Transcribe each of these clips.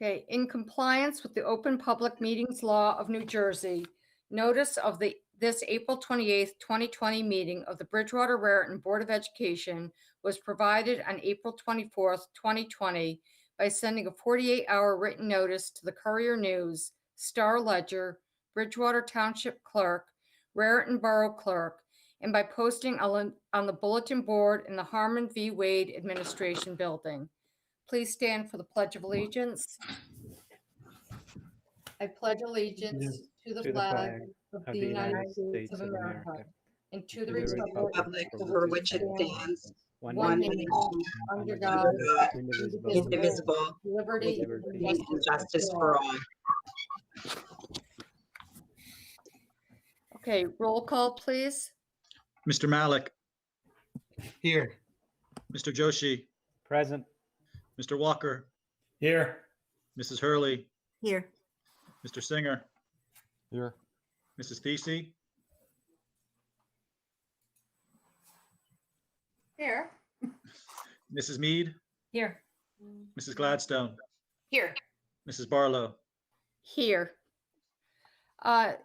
Okay, in compliance with the Open Public Meetings Law of New Jersey, notice of this April 28th, 2020 meeting of the Bridgewater Raritan Board of Education was provided on April 24th, 2020 by sending a 48-hour written notice to the Courier News, Star Ledger, Bridgewater Township Clerk, Raritan Borough Clerk, and by posting on the bulletin board in the Harmon v. Wade Administration Building. Please stand for the Pledge of Allegiance. I pledge allegiance to the flag of the United States of America and to the republic for which it stands, one nation, under God, indivisible, liberty and justice for all. Okay, roll call, please. Mr. Malik, Here. Mr. Joshi, Present. Mr. Walker, Here. Mrs. Hurley, Here. Mr. Singer, Here. Mrs. Thesey, Here. Mrs. Mead, Here. Mrs. Gladstone, Here. Mrs. Barlow. Here.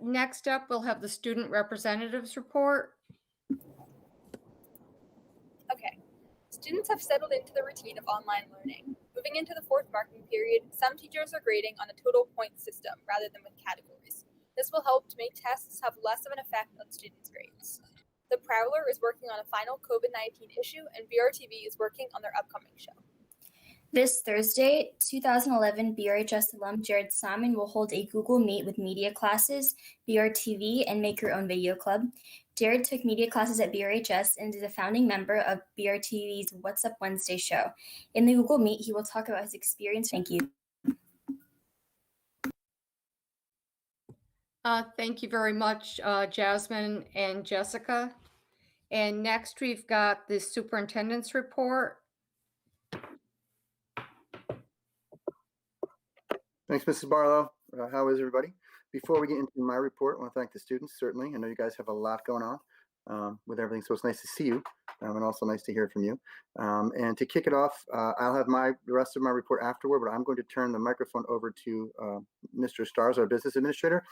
Next up, we'll have the student representatives report. Okay, students have settled into the routine of online learning. Moving into the fourth marking period, some teachers are grading on a total point system rather than with categories. This will help to make tests have less of an effect on students' grades. The Prowler is working on a final COVID-19 issue, and BRTV is working on their upcoming show. This Thursday, 2011 BRHS alum Jared Simon will hold a Google Meet with media classes, BRTV, and Make Your Own Video Club. Jared took media classes at BRHS and is a founding member of BRTV's What's Up Wednesday show. In the Google Meet, he will talk about his experience. Thank you. Thank you very much, Jasmine and Jessica. And next, we've got the superintendent's report. Thanks, Mrs. Barlow. How is everybody? Before we get into my report, I want to thank the students, certainly. I know you guys have a lot going on with everything, so it's nice to see you and also nice to hear from you. And to kick it off, I'll have the rest of my report afterward, but I'm going to turn the microphone over to Mr. Stars, our business administrator,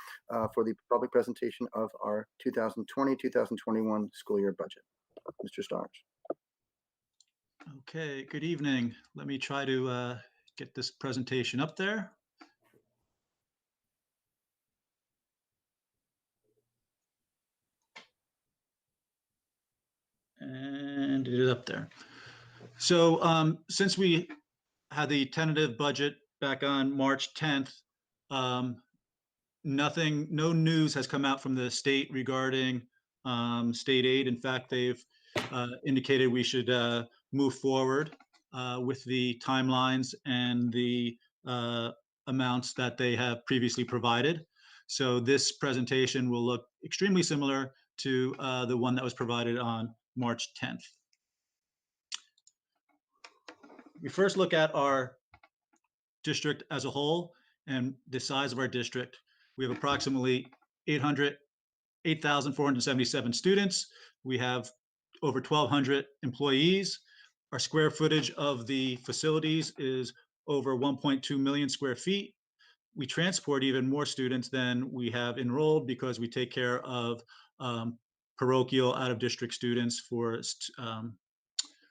for the public presentation of our 2020-2021 school year budget. Mr. Stars. Okay, good evening. Let me try to get this presentation up there. And it is up there. So since we had the tentative budget back on March 10th, no news has come out from the state regarding state aid. In fact, they've indicated we should move forward with the timelines and the amounts that they have previously provided. So this presentation will look extremely similar to the one that was provided on March 10th. We first look at our district as a whole and the size of our district. We have approximately 8,477 students. We have over 1,200 employees. Our square footage of the facilities is over 1.2 million square feet. We transport even more students than we have enrolled because we take care of parochial out-of-district students for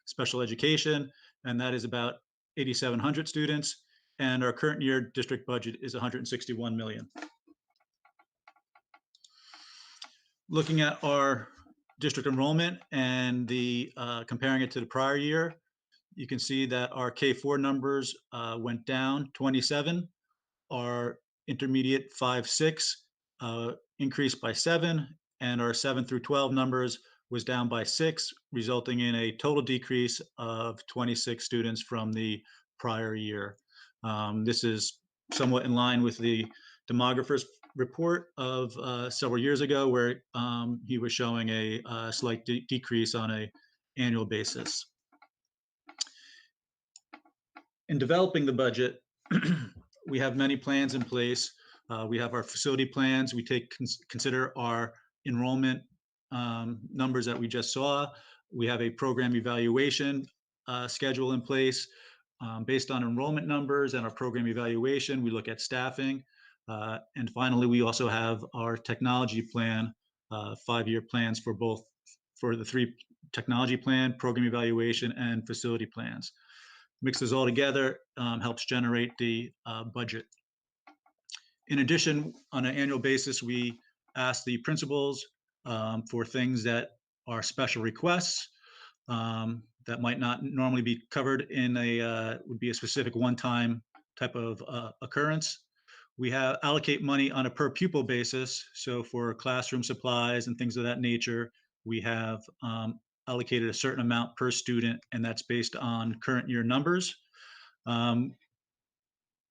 special education, and that is about 8,700 students. And our current year district budget is 161 million. Looking at our district enrollment and the comparing it to the prior year, you can see that our K4 numbers went down 27. Our intermediate 5-6 increased by 7, and our 7 through 12 numbers was down by 6, resulting in a total decrease of 26 students from the prior year. This is somewhat in line with the demographer's report of several years ago, where he was showing a slight decrease on an annual basis. In developing the budget, we have many plans in place. We have our facility plans. We consider our enrollment numbers that we just saw. We have a program evaluation schedule in place. Based on enrollment numbers and our program evaluation, we look at staffing. And finally, we also have our technology plan, 5-year plans for the 3 technology plan, program evaluation, and facility plans. Mixes all together, helps generate the budget. In addition, on an annual basis, we ask the principals for things that are special requests that might not normally be covered in would be a specific one-time type of occurrence. We allocate money on a per pupil basis. So for classroom supplies and things of that nature, we have allocated a certain amount per student, and that's based on current year numbers.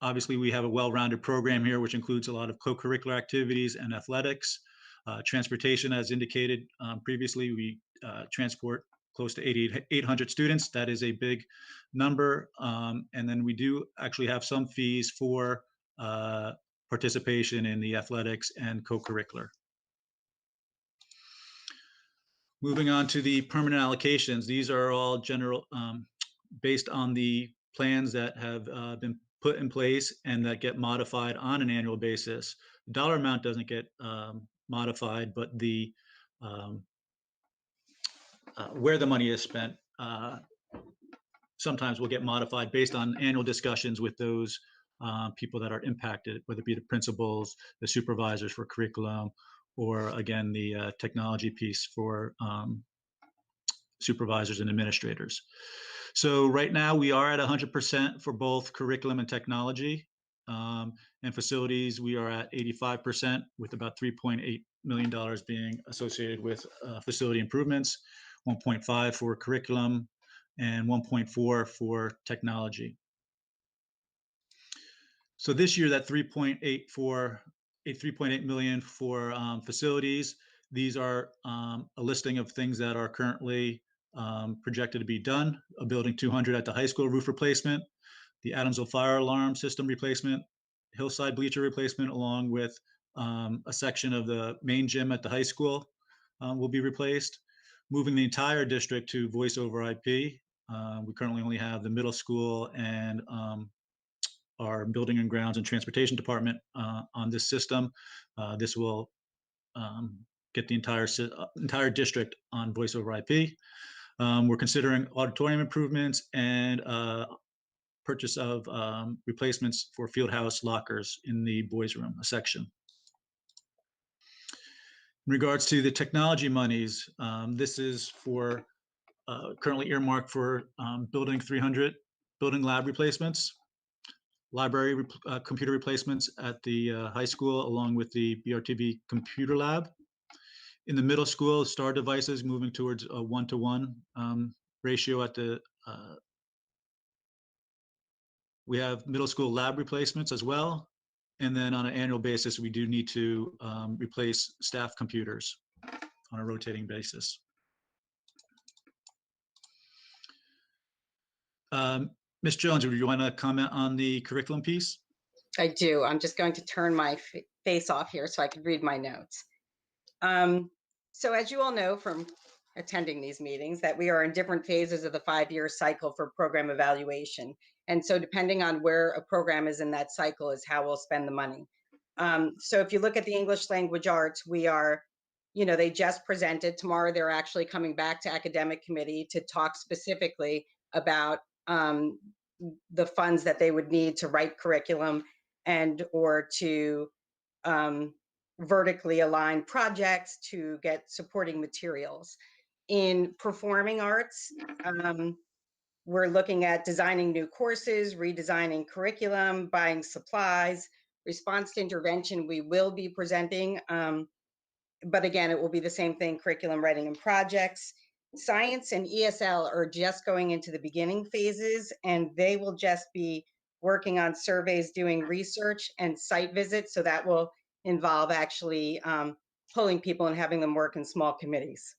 Obviously, we have a well-rounded program here, which includes a lot of co-curricular activities and athletics. Transportation, as indicated previously, we transport close to 800 students. That is a big number. And then we do actually have some fees for participation in the athletics and co-curricular. Moving on to the permanent allocations. These are all general, based on the plans that have been put in place and that get modified on an annual basis. The dollar amount doesn't get modified, but the where the money is spent sometimes will get modified based on annual discussions with those people that are impacted, whether it be the principals, the supervisors for curriculum, or again, the technology piece for supervisors and administrators. So right now we are at 100% for both curriculum and technology. And facilities, we are at 85% with about $3.8 million being associated with facility improvements, 1.5 for curriculum, and 1.4 for technology. So this year, that 3.8 million for facilities. These are a listing of things that are currently projected to be done. A building 200 at the high school roof replacement, the Adamsville fire alarm system replacement, hillside bleacher replacement, along with a section of the main gym at the high school will be replaced. Moving the entire district to voice over IP. We currently only have the middle school and our building and grounds and transportation department on this system. This will get the entire district on voice over IP. We're considering auditorium improvements and purchase of replacements for field house lockers in the boys' room, a section. In regards to the technology monies, this is for currently earmarked for building 300 building lab replacements, library computer replacements at the high school, along with the BRTV computer lab. In the middle school, STAR devices moving towards a 1-to-1 ratio at the we have middle school lab replacements as well. And then on an annual basis, we do need to replace staff computers on a rotating basis. Ms. Jones, would you want to comment on the curriculum piece? I do. I'm just going to turn my face off here so I can read my notes. So as you all know from attending these meetings, that we are in different phases of the 5-year cycle for program evaluation. And so depending on where a program is in that cycle is how we'll spend the money. So if you look at the English language arts, we are, they just presented. Tomorrow, they're actually coming back to academic committee to talk specifically about the funds that they would need to write curriculum and or to vertically align projects to get supporting materials. In performing arts, we're looking at designing new courses, redesigning curriculum, buying supplies. Response to intervention, we will be presenting, but again, it will be the same thing, curriculum writing and projects. Science and ESL are just going into the beginning phases, and they will just be working on surveys, doing research and site visits. So that will involve actually pulling people and having them work in small committees.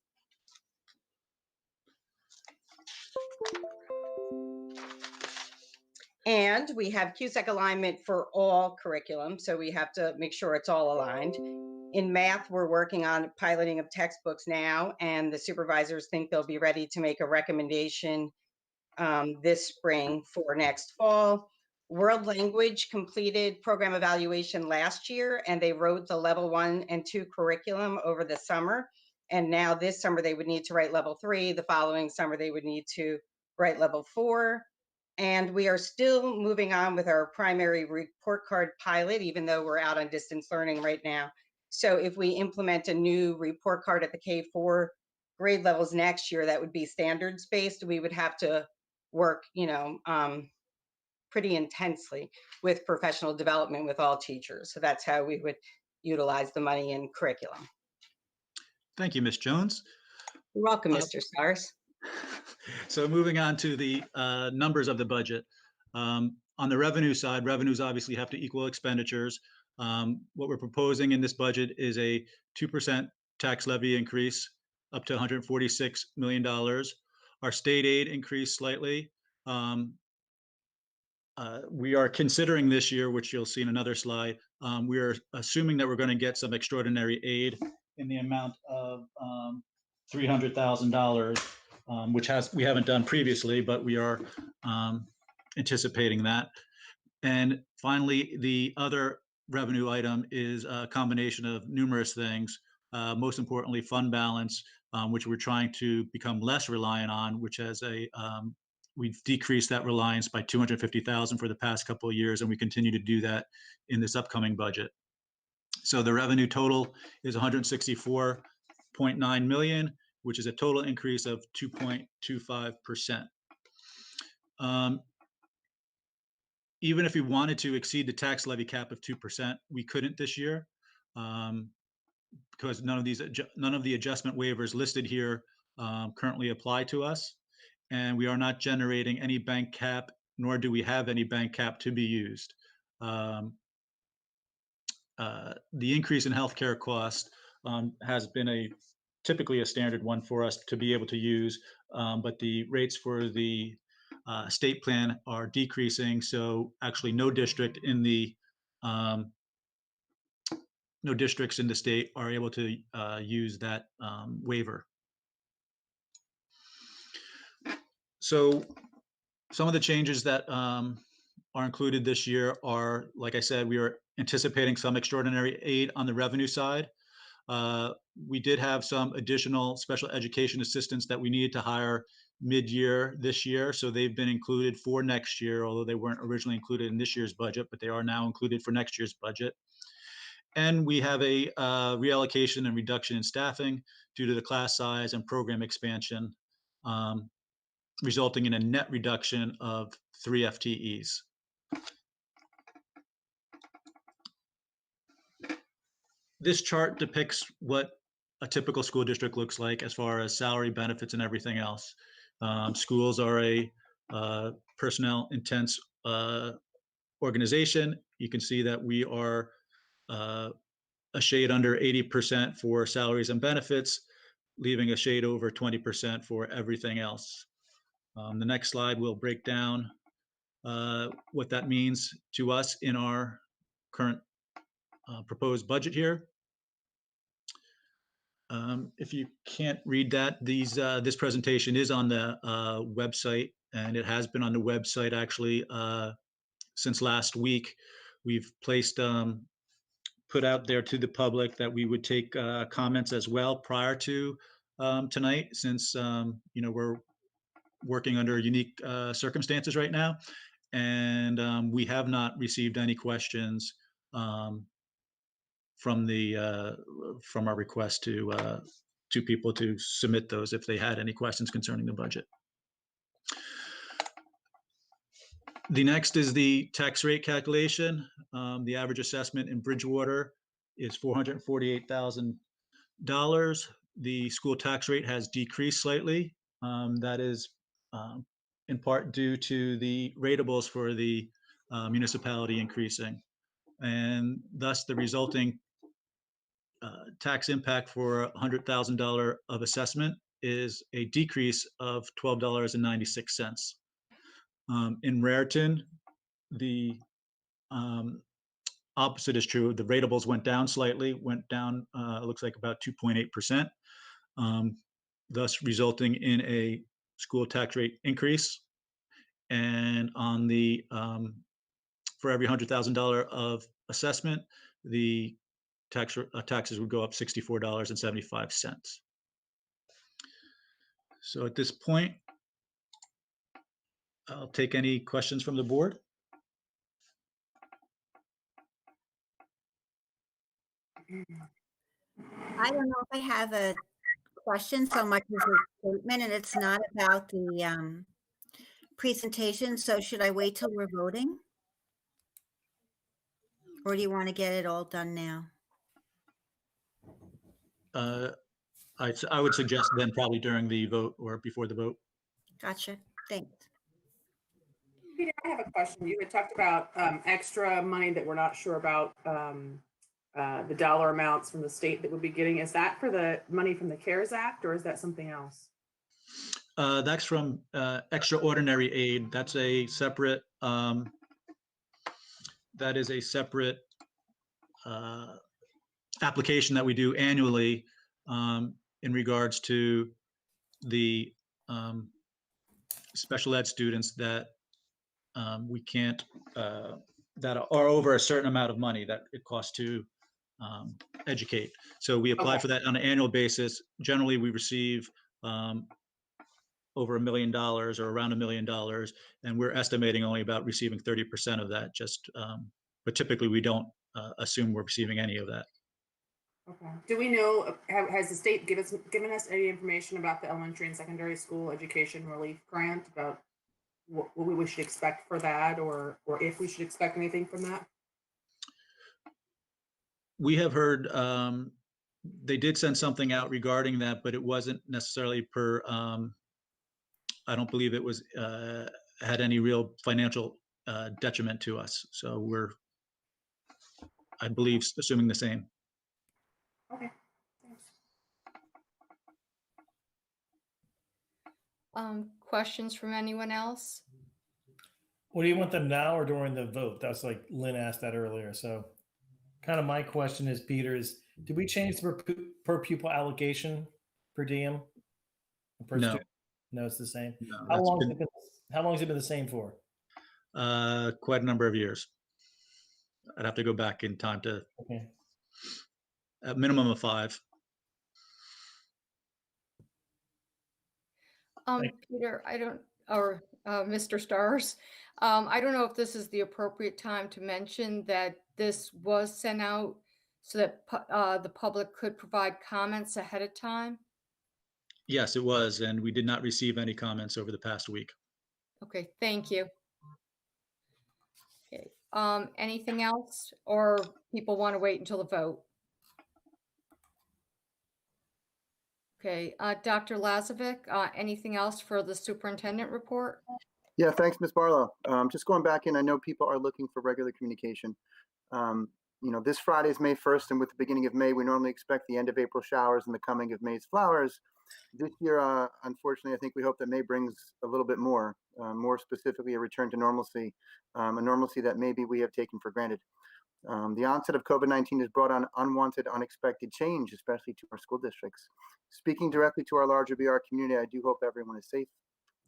And we have CUSEC alignment for all curriculum, so we have to make sure it's all aligned. In math, we're working on piloting of textbooks now, and the supervisors think they'll be ready to make a recommendation this spring for next fall. World Language completed program evaluation last year, and they wrote the level 1 and 2 curriculum over the summer. And now this summer they would need to write level 3. The following summer they would need to write level 4. And we are still moving on with our primary report card pilot, even though we're out on distance learning right now. So if we implement a new report card at the K4 grade levels next year, that would be standards based. We would have to work, pretty intensely with professional development with all teachers. So that's how we would utilize the money in curriculum. Thank you, Ms. Jones. You're welcome, Mr. Stars. So moving on to the numbers of the budget. On the revenue side, revenues obviously have to equal expenditures. What we're proposing in this budget is a 2% tax levy increase up to $146 million. Our state aid increased slightly. We are considering this year, which you'll see in another slide, we are assuming that we're going to get some extraordinary aid in the amount of $300,000, which we haven't done previously, but we are anticipating that. And finally, the other revenue item is a combination of numerous things. Most importantly, fund balance, which we're trying to become less reliant on, which has we've decreased that reliance by $250,000 for the past couple of years, and we continue to do that in this upcoming budget. So the revenue total is 164.9 million, which is a total increase of 2.25%. Even if we wanted to exceed the tax levy cap of 2%, we couldn't this year, because none of the adjustment waivers listed here currently apply to us. And we are not generating any bank cap, nor do we have any bank cap to be used. The increase in healthcare cost has been typically a standard one for us to be able to use, but the rates for the state plan are decreasing. So actually, no districts in the state are able to use that waiver. So some of the changes that are included this year are, like I said, we are anticipating some extraordinary aid on the revenue side. We did have some additional special education assistants that we needed to hire mid-year this year. So they've been included for next year, although they weren't originally included in this year's budget, but they are now included for next year's budget. And we have a reallocation and reduction in staffing due to the class size and program expansion, resulting in a net reduction of 3 FTEs. This chart depicts what a typical school district looks like as far as salary, benefits, and everything else. Schools are a personnel intense organization. You can see that we are a shade under 80% for salaries and benefits, leaving a shade over 20% for everything else. The next slide will break down what that means to us in our current proposed budget here. If you can't read that, this presentation is on the website, and it has been on the website actually since last week. We've put out there to the public that we would take comments as well prior to tonight, since we're working under unique circumstances right now, and we have not received any questions from our request to people to submit those if they had any questions concerning the budget. The next is the tax rate calculation. The average assessment in Bridgewater is $448,000. The school tax rate has decreased slightly. That is in part due to the ratables for the municipality increasing, and thus the resulting tax impact for $100,000 of assessment is a decrease of $12.96. In Raritan, the opposite is true. The ratables went down slightly, it looks like about 2.8%, thus resulting in a school tax rate increase And on the, for every $100,000 of assessment, the taxes would go up $64.75. So at this point, I'll take any questions from the board. I don't know if I have a question so much as a statement, and it's not about the presentation. So should I wait till we're voting? Or do you want to get it all done now? I would suggest then probably during the vote or before the vote. Gotcha. Thanks. Peter, I have a question. You had talked about extra money that we're not sure about, the dollar amounts from the state that would be getting. Is that for the money from the CARES Act, or is that something else? That's from extraordinary aid. That's a separate, that is a separate application that we do annually in regards to the special ed students that we can't, that are over a certain amount of money that it costs to educate. So we apply for that on an annual basis. Generally, we receive over $1 million or around $1 million, and we're estimating only about receiving 30% of that. Just, but typically we don't assume we're receiving any of that. Okay. Do we know, has the state given us any information about the elementary and secondary school education relief grant, about what we should expect for that, or if we should expect anything from that? We have heard they did send something out regarding that, but it wasn't necessarily per, I don't believe it was had any real financial detriment to us. So we're, I believe, assuming the same. Okay, thanks. Questions from anyone else? What do you want them now or during the vote? That's like Lynn asked that earlier. So kind of my question is, Peter, is did we change the per pupil allocation per diem? Per No. student? No, it's the same. No, How that's long been- has it been? How long has it been the same for? quite a number of years. I'd have to go back in time to Okay. a minimum of 5. Peter, I don't, or Mr. Stars, I don't know if this is the appropriate time to mention that this was sent out so that the public could provide comments ahead of time. Yes, it was, and we did not receive any comments over the past week. Okay, thank you. Okay, anything else, or people want to wait until the vote? Okay, Dr. Lazovic, anything else for the superintendent report? Yeah, thanks, Ms. Barlow. Just going back in, I know people are looking for regular communication. You know, this Friday is May 1st, and with the beginning of May, we normally expect the end of April showers and the coming of May's flowers. This year, unfortunately, I think we hope that May brings a little bit more specifically a return to normalcy, a normalcy that maybe we have taken for granted. The onset of COVID-19 has brought on unwanted, unexpected change, especially to our school districts. Speaking directly to our larger BR community, I do hope everyone is safe.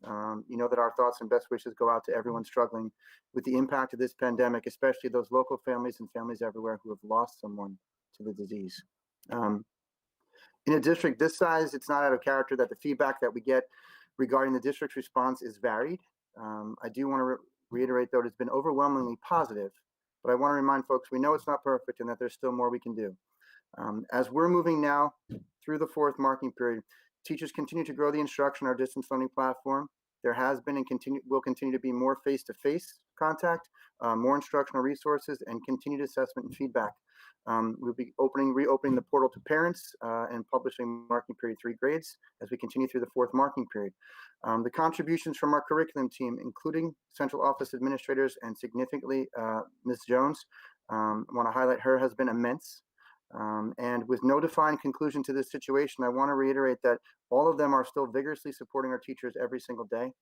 You know that our thoughts and best wishes go out to everyone struggling with the impact of this pandemic, especially those local families and families everywhere who have lost someone to the disease. In a district this size, it's not out of character that the feedback that we get regarding the district's response is varied. I do want to reiterate, though, it's been overwhelmingly positive, but I want to remind folks, we know it's not perfect and that there's still more we can do. As we're moving now through the 4th marking period, teachers continue to grow the instruction on our distance learning platform. There has been and will continue to be more face-to-face contact, more instructional resources, and continued assessment and feedback. We'll be reopening the portal to parents and publishing marking period 3 grades as we continue through the 4th marking period. The contributions from our curriculum team, including central office administrators and significantly Ms. Jones, I want to highlight her, has been immense. And with no defined conclusion to this situation, I want to reiterate that all of them are still vigorously supporting our teachers every single day.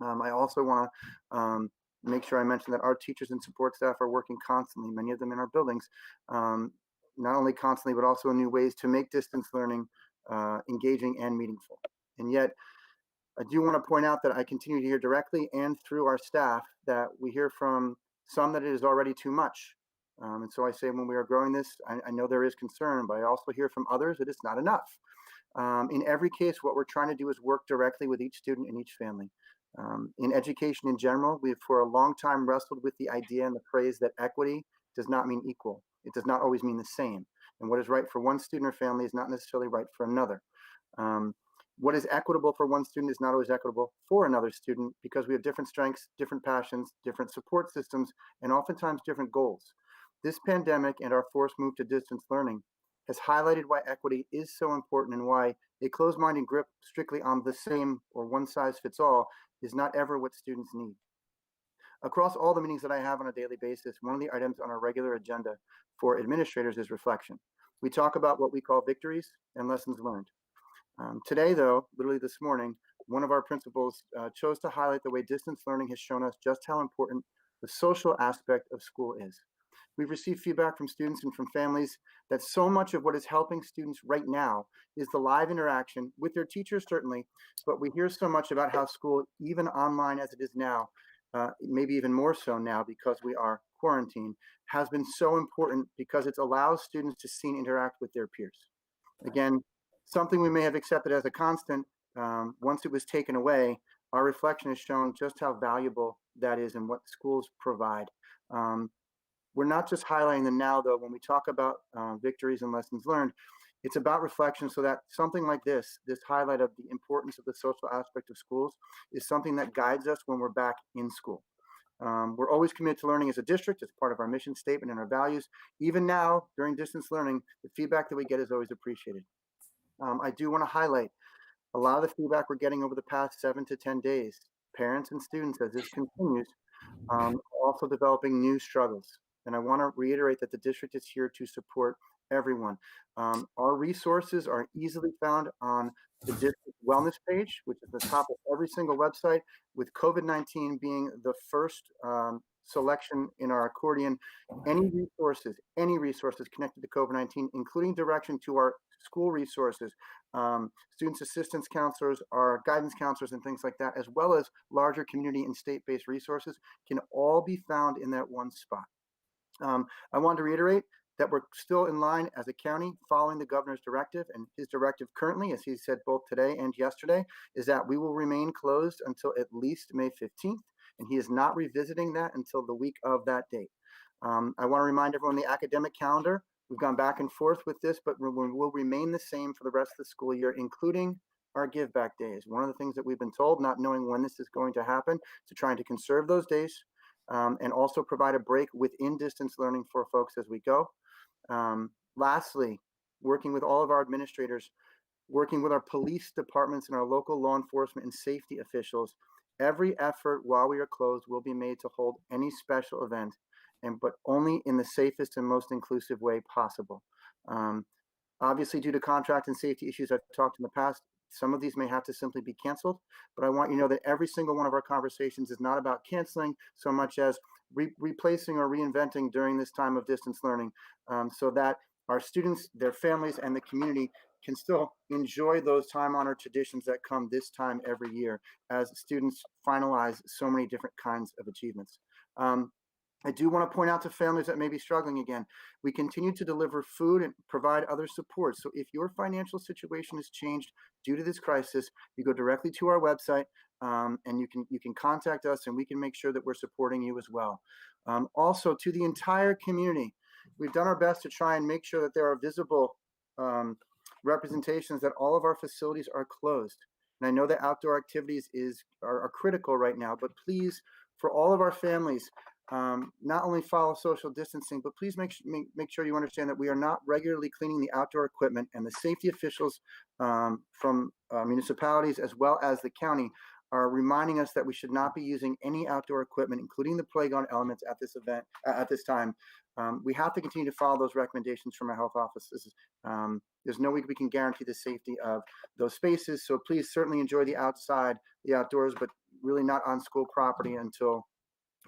I also want to make sure I mention that our teachers and support staff are working constantly, many of them in our buildings, not only constantly, but also in new ways to make distance learning engaging and meaningful. And yet, I do want to point out that I continue to hear directly and through our staff that we hear from some that it is already too much. And so I say when we are growing this, I know there is concern, but I also hear from others that it's not enough. In every case, what we're trying to do is work directly with each student and each family. In education in general, we have for a long time wrestled with the idea and the phrase that equity does not mean equal. It does not always mean the same. And what is right for one student or family is not necessarily right for another. What is equitable for one student is not always equitable for another student because we have different strengths, different passions, different support systems, and oftentimes different goals. This pandemic and our forced move to distance learning has highlighted why equity is so important and why a closed-minded grip strictly on the same or one size fits all is not ever what students need. Across all the meetings that I have on a daily basis, one of the items on our regular agenda for administrators is reflection. We talk about what we call victories and lessons learned. Today, though, literally this morning, one of our principals chose to highlight the way distance learning has shown us just how important the social aspect of school is. We've received feedback from students and from families that so much of what is helping students right now is the live interaction with their teachers, certainly, but we hear so much about how school, even online as it is now, maybe even more so now because we are quarantined, has been so important because it allows students to see and interact with their peers. Again, something we may have accepted as a constant, once it was taken away, our reflection has shown just how valuable that is and what schools provide. We're not just highlighting the now, though. When we talk about victories and lessons learned, it's about reflection so that something like this highlight of the importance of the social aspect of schools is something that guides us when we're back in school. We're always committed to learning as a district. It's part of our mission statement and our values. Even now, during distance learning, the feedback that we get is always appreciated. I do want to highlight a lot of the feedback we're getting over the past 7 to 10 days. Parents and students, as this continues, also developing new struggles. And I want to reiterate that the district is here to support everyone. Our resources are easily found on the district wellness page, which is the top of every single website, with COVID-19 being the first selection in our accordion. Any resources connected to COVID-19, including direction to our school resources, students assistance counselors, our guidance counselors, and things like that, as well as larger community and state-based resources, can all be found in that one spot. I want to reiterate that we're still in line as a county following the governor's directive, and his directive currently, as he said both today and yesterday, is that we will remain closed until at least May 15th, and he is not revisiting that until the week of that date. I want to remind everyone the academic calendar, we've gone back and forth with this, but will remain the same for the rest of the school year, including our give back days. One of the things that we've been told, not knowing when this is going to happen, to trying to conserve those days, and also provide a break within distance learning for folks as we go. Lastly, working with all of our administrators, working with our police departments and our local law enforcement and safety officials, every effort while we are closed will be made to hold any special event, but only in the safest and most inclusive way possible. Obviously, due to contract and safety issues I've talked in the past, some of these may have to simply be canceled, but I want you to know that every single one of our conversations is not about canceling so much as replacing or reinventing during this time of distance learning, so that our students, their families, and the community can still enjoy those time-honored traditions that come this time every year as students finalize so many different kinds of achievements. I do want to point out to families that may be struggling again, we continue to deliver food and provide other support. So if your financial situation has changed due to this crisis, you go directly to our website, and you can contact us and we can make sure that we're supporting you as well. Also, to the entire community, we've done our best to try and make sure that there are visible representations that all of our facilities are closed. And I know that outdoor activities are critical right now, but please, for all of our families, not only follow social distancing, but please make sure you understand that we are not regularly cleaning the outdoor equipment, and the safety officials from municipalities as well as the county are reminding us that we should not be using any outdoor equipment, including the playground elements at this event, at this time. We have to continue to follow those recommendations from our health offices. There's no way we can guarantee the safety of those spaces. So please certainly enjoy the outdoors, but really not on school property until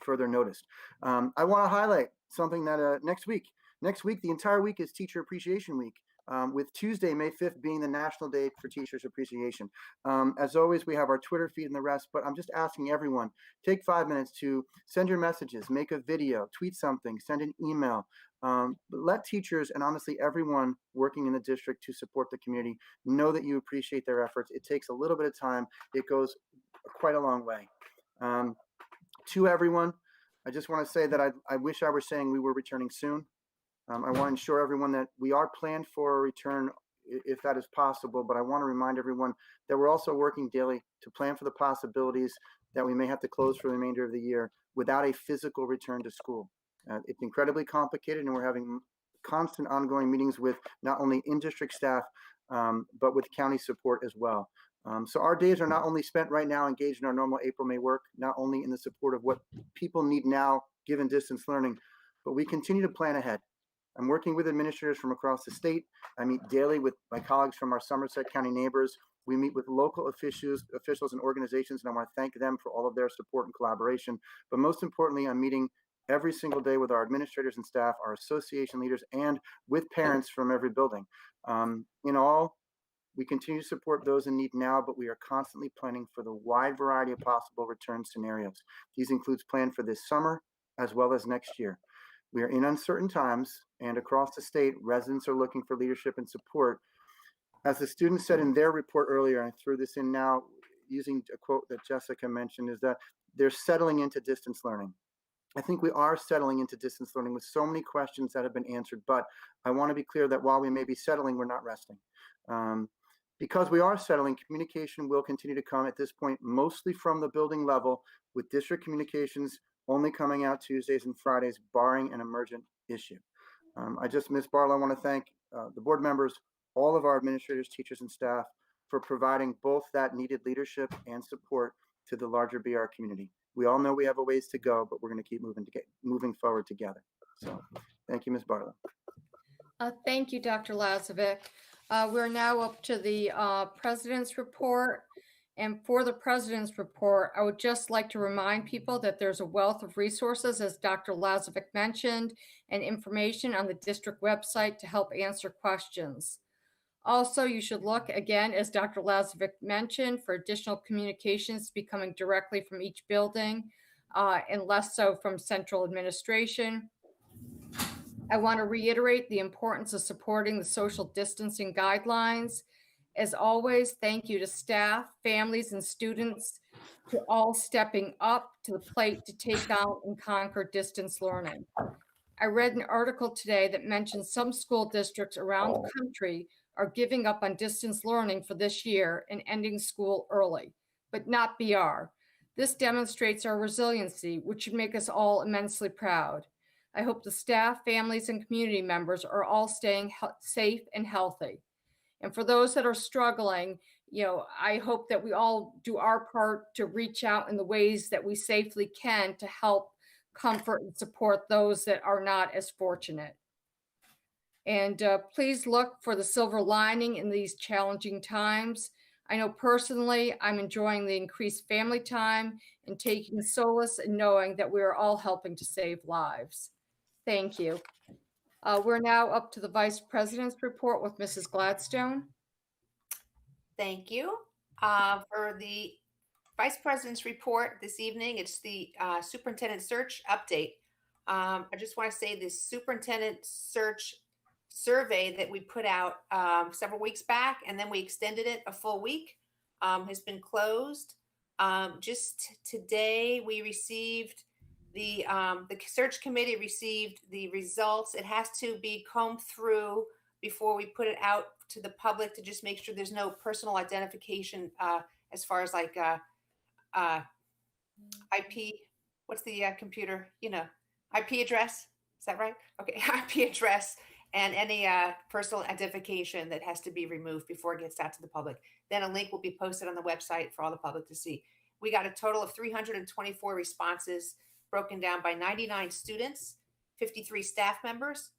further notice. I want to highlight something that next week, the entire week is Teacher Appreciation Week. with Tuesday, May 5th being the National Day for Teachers Appreciation. As always, we have our Twitter feed and the rest, but I'm just asking everyone, take 5 minutes to send your messages, make a video, tweet something, send an email. Let teachers and honestly everyone working in the district to support the community know that you appreciate their efforts. It takes a little bit of time. It goes quite a long way. To everyone, I just want to say that I wish I were saying we were returning soon. I want to ensure everyone that we are planned for a return if that is possible, but I want to remind everyone that we're also working daily to plan for the possibilities that we may have to close for the remainder of the year without a physical return to school. It's incredibly complicated, and we're having constant ongoing meetings with not only in-district staff, but with county support as well. So our days are not only spent right now engaged in our normal April-May work, not only in the support of what people need now given distance learning, but we continue to plan ahead. I'm working with administrators from across the state. I meet daily with my colleagues from our Somerset County neighbors. We meet with local officials and organizations, and I want to thank them for all of their support and collaboration. But most importantly, I'm meeting every single day with our administrators and staff, our association leaders, and with parents from every building. In all, we continue to support those in need now, but we are constantly planning for the wide variety of possible return scenarios. These includes plans for this summer as well as next year. We are in uncertain times, and across the state, residents are looking for leadership and support. As the students said in their report earlier, I threw this in now using a quote that Jessica mentioned, is that they're settling into distance learning. I think we are settling into distance learning with so many questions that have been answered, but I want to be clear that while we may be settling, we're not resting. Because we are settling, communication will continue to come at this point, mostly from the building level, with district communications only coming out Tuesdays and Fridays, barring an emergent issue. Ms. Barlow, I want to thank the board members, all of our administrators, teachers, and staff for providing both that needed leadership and support to the larger BR community. We all know we have a ways to go, but we're going to keep moving forward together. So thank you, Ms. Barlow. Thank you, Dr. Lazovic. We're now up to the President's report. And for the President's report, I would just like to remind people that there's a wealth of resources, as Dr. Lazovic mentioned, and information on the district website to help answer questions. Also, you should look, again, as Dr. Lazovic mentioned, for additional communications to be coming directly from each building and less so from central administration. I want to reiterate the importance of supporting the social distancing guidelines. As always, thank you to staff, families, and students for all stepping up to the plate to take on and conquer distance learning. I read an article today that mentioned some school districts around the country are giving up on distance learning for this year and ending school early, but not BR. This demonstrates our resiliency, which should make us all immensely proud. I hope the staff, families, and community members are all staying safe and healthy. And for those that are struggling, I hope that we all do our part to reach out in the ways that we safely can to help comfort and support those that are not as fortunate. And please look for the silver lining in these challenging times. I know personally, I'm enjoying the increased family time and taking solace in knowing that we are all helping to save lives. Thank you. We're now up to the Vice President's report with Mrs. Gladstone. Thank you. For the Vice President's report this evening, it's the Superintendent Search update. I just want to say this Superintendent Search survey that we put out several weeks back, and then we extended it a full week, has been closed. Just today, we received the search committee received the results. It has to be combed through before we put it out to the public to just make sure there's no personal identification as far as like IP. What's the computer? IP address. Is that right? Okay, IP address and any personal identification that has to be removed before it gets out to the public. Then a link will be posted on the website for all the public to see. We got a total of 324 responses, broken down by 99 students, 53 staff members,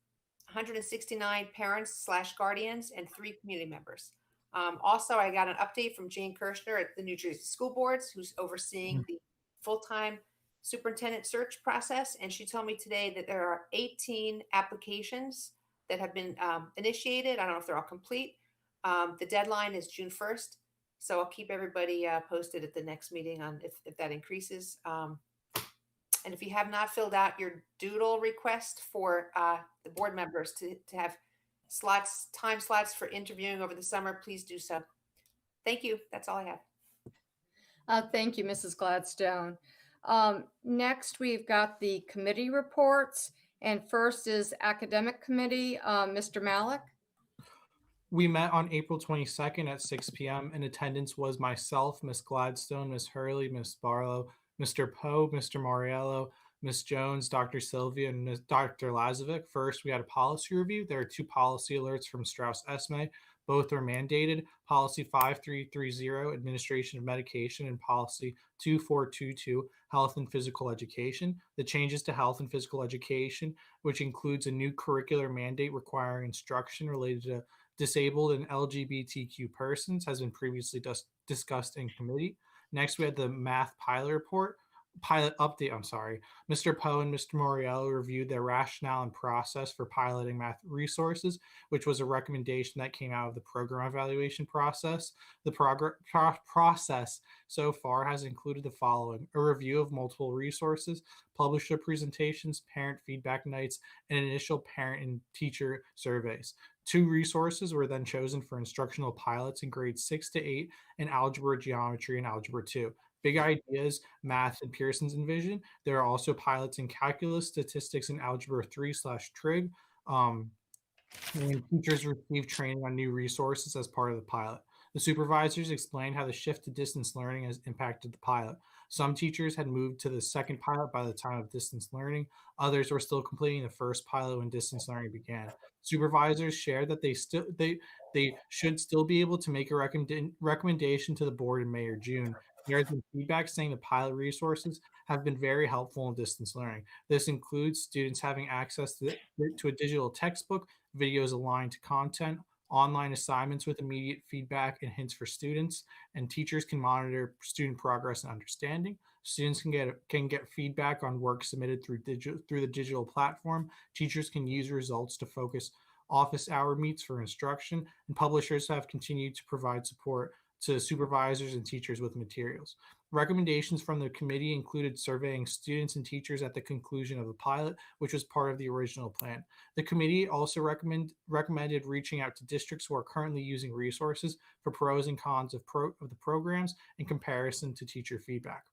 169 parents/guardians, and 3 community members. Also, I got an update from Jane Kirshner at the New Jersey School Boards, who's overseeing the full-time superintendent search process. And she told me today that there are 18 applications that have been initiated. I don't know if they're all complete. The deadline is June 1st. So I'll keep everybody posted at the next meeting on if that increases. And if you have not filled out your doodle request for the board members to have time slots for interviewing over the summer, please do so. Thank you. That's all I have. Thank you, Mrs. Gladstone. Next, we've got the committee reports. And first is Academic Committee, Mr. Malik. We met on April 22nd at 6 p.m. In attendance was myself, Ms. Gladstone, Ms. Hurley, Ms. Barlow, Mr. Poe, Mr. Moriello, Ms. Jones, Dr. Sylvia, and Dr. Lazovic. First, we had a policy review. There are 2 policy alerts from Strauss Esme. Both are mandated. Policy 5330, Administration of Medication, and Policy 2422, Health and Physical Education. The changes to health and physical education, which includes a new curricular mandate requiring instruction related to disabled and LGBTQ persons, has been previously discussed in committee. Next, we had the math pilot update. Mr. Poe and Mr. Moriello reviewed their rationale and process for piloting math resources, which was a recommendation that came out of the program evaluation process. The process so far has included the following: a review of multiple resources, publisher presentations, parent feedback nights, and initial parent and teacher surveys. 2 resources were then chosen for instructional pilots in grades 6 to 8 in algebra, geometry, and algebra 2. Big Ideas, Math, and Pearson's Envision. There are also pilots in calculus, statistics, and algebra 3/trig. And teachers receive training on new resources as part of the pilot. The supervisors explained how the shift to distance learning has impacted the pilot. Some teachers had moved to the second pilot by the time of distance learning. Others were still completing the first pilot when distance learning began. Supervisors shared that they should still be able to make a recommendation to the board in May or June. There has been feedback saying the pilot resources have been very helpful in distance learning. This includes students having access to a digital textbook, videos aligned to content, online assignments with immediate feedback and hints for students, and teachers can monitor student progress and understanding. Students can get feedback on work submitted through the digital platform. Teachers can use results to focus office hour meets for instruction, and publishers have continued to provide support to supervisors and teachers with materials. Recommendations from the committee included surveying students and teachers at the conclusion of the pilot, which was part of the original plan. The committee also recommended reaching out to districts who are currently using resources for pros and cons of the programs in comparison to teacher feedback.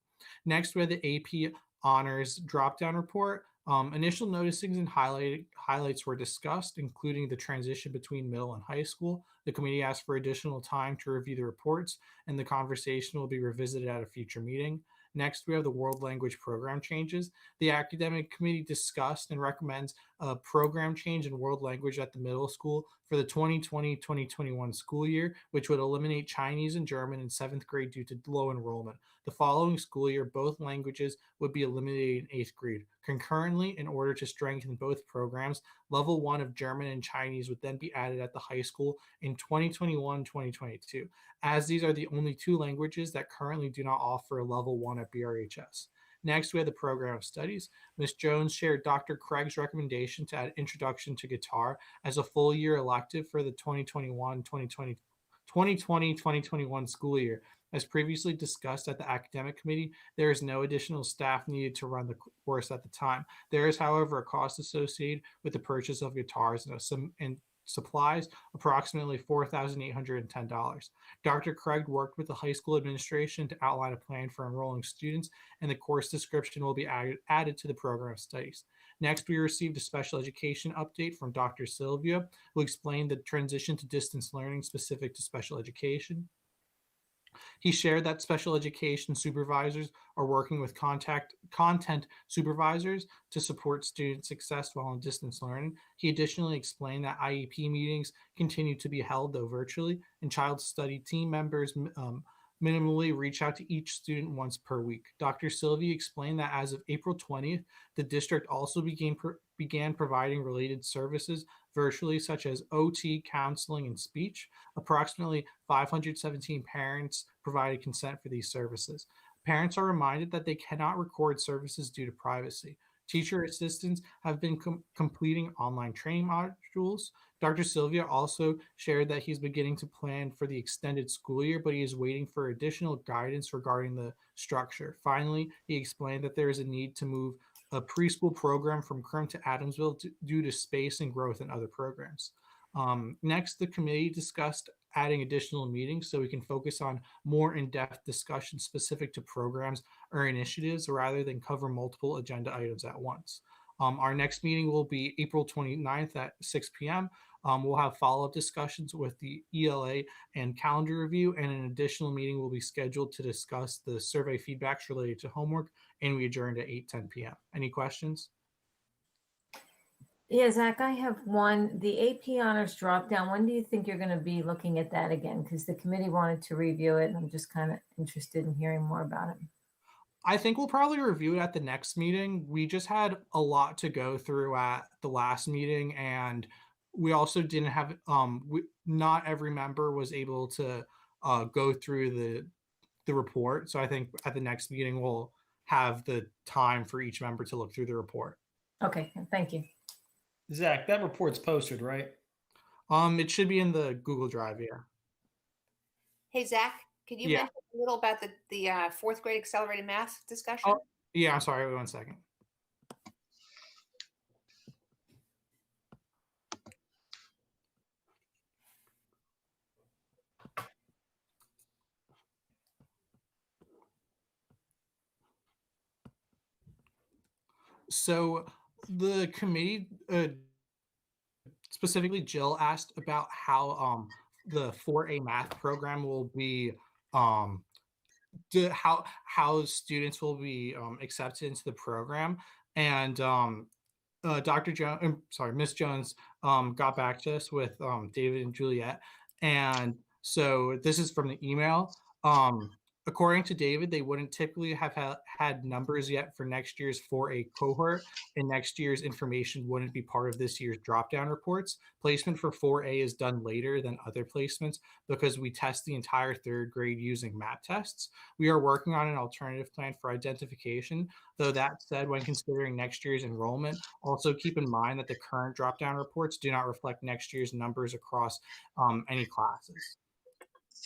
Next, we had the AP Honors drop-down report. Initial noticings and highlights were discussed, including the transition between middle and high school. The committee asked for additional time to review the reports, and the conversation will be revisited at a future meeting. Next, we have the world language program changes. The academic committee discussed and recommends a program change in world language at the middle school for the 2020-2021 school year, which would eliminate Chinese and German in 7th grade due to low enrollment. The following school year, both languages would be eliminated in 8th grade. Concurrently, in order to strengthen both programs, level 1 of German and Chinese would then be added at the high school in 2021-2022, as these are the only 2 languages that currently do not offer a level 1 at BRHS. Next, we have the program of studies. Ms. Jones shared Dr. Craig's recommendation to add Introduction to Guitar as a full year elective for the 2020-2021 school year. As previously discussed at the academic committee, there is no additional staff needed to run the course at the time. There is, however, a cost associated with the purchase of guitars and supplies, approximately $4,810. Dr. Craig worked with the high school administration to outline a plan for enrolling students, and the course description will be added to the program of studies. Next, we received a special education update from Dr. Sylvia, who explained the transition to distance learning specific to special education. He shared that special education supervisors are working with content supervisors to support student success while in distance learning. He additionally explained that IEP meetings continue to be held, though virtually, and child study team members minimally reach out to each student once per week. Dr. Sylvie explained that as of April 20th, the district also began providing related services virtually, such as OT, counseling, and speech. Approximately 517 parents provided consent for these services. Parents are reminded that they cannot record services due to privacy. Teacher assistants have been completing online training modules. Dr. Sylvia also shared that he's beginning to plan for the extended school year, but he is waiting for additional guidance regarding the structure. Finally, he explained that there is a need to move a preschool program from Crum to Adamsville due to space and growth in other programs. Next, the committee discussed adding additional meetings so we can focus on more in-depth discussion specific to programs or initiatives rather than cover multiple agenda items at once. Our next meeting will be April 29th at 6 p.m. We'll have follow-up discussions with the ELA and calendar review, and an additional meeting will be scheduled to discuss the survey feedbacks related to homework, and we adjourned at 8:10 p.m. Any questions? Yeah, Zach, I have one. The AP honors drop down. When do you think you're going to be looking at that again? Because the committee wanted to review it, and I'm just kind of interested in hearing more about it. I think we'll probably review it at the next meeting. We just had a lot to go through at the last meeting, and we also didn't have not every member was able to go through the report. So I think at the next meeting we'll have the time for each member to look through the report. Okay, thank you. Zach, that report's posted, right? It should be in the Google Drive, yeah. Hey, Zach, can you Yeah. mention a little about the fourth grade accelerated math discussion? Oh, yeah, I'm sorry, wait 1 second. So the committee, specifically Jill, asked about how the 4A math program will be, how students will be accepted into the program. And Dr. Jones, sorry, Miss Jones got back to us with David and Juliet. And so this is from the email. According to David, they wouldn't typically have had numbers yet for next year's 4A cohort, and next year's information wouldn't be part of this year's drop-down reports. Placement for 4A is done later than other placements because we test the entire third grade using map tests. We are working on an alternative plan for identification. Though that said, when considering next year's enrollment, also keep in mind that the current drop-down reports do not reflect next year's numbers across any classes.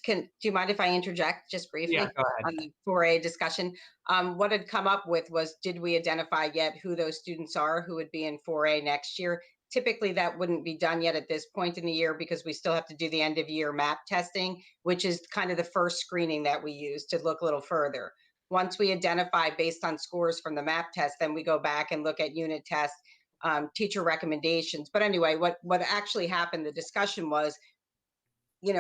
Do you mind if I interject just briefly? Yeah, go ahead. On the 4A discussion? What had come up with was, did we identify yet who those students are who would be in 4A next year? Typically, that wouldn't be done yet at this point in the year because we still have to do the end of year map testing, which is kind of the first screening that we use to look a little further. Once we identify based on scores from the map test, then we go back and look at unit tests, teacher recommendations. But anyway, what actually happened, the discussion was,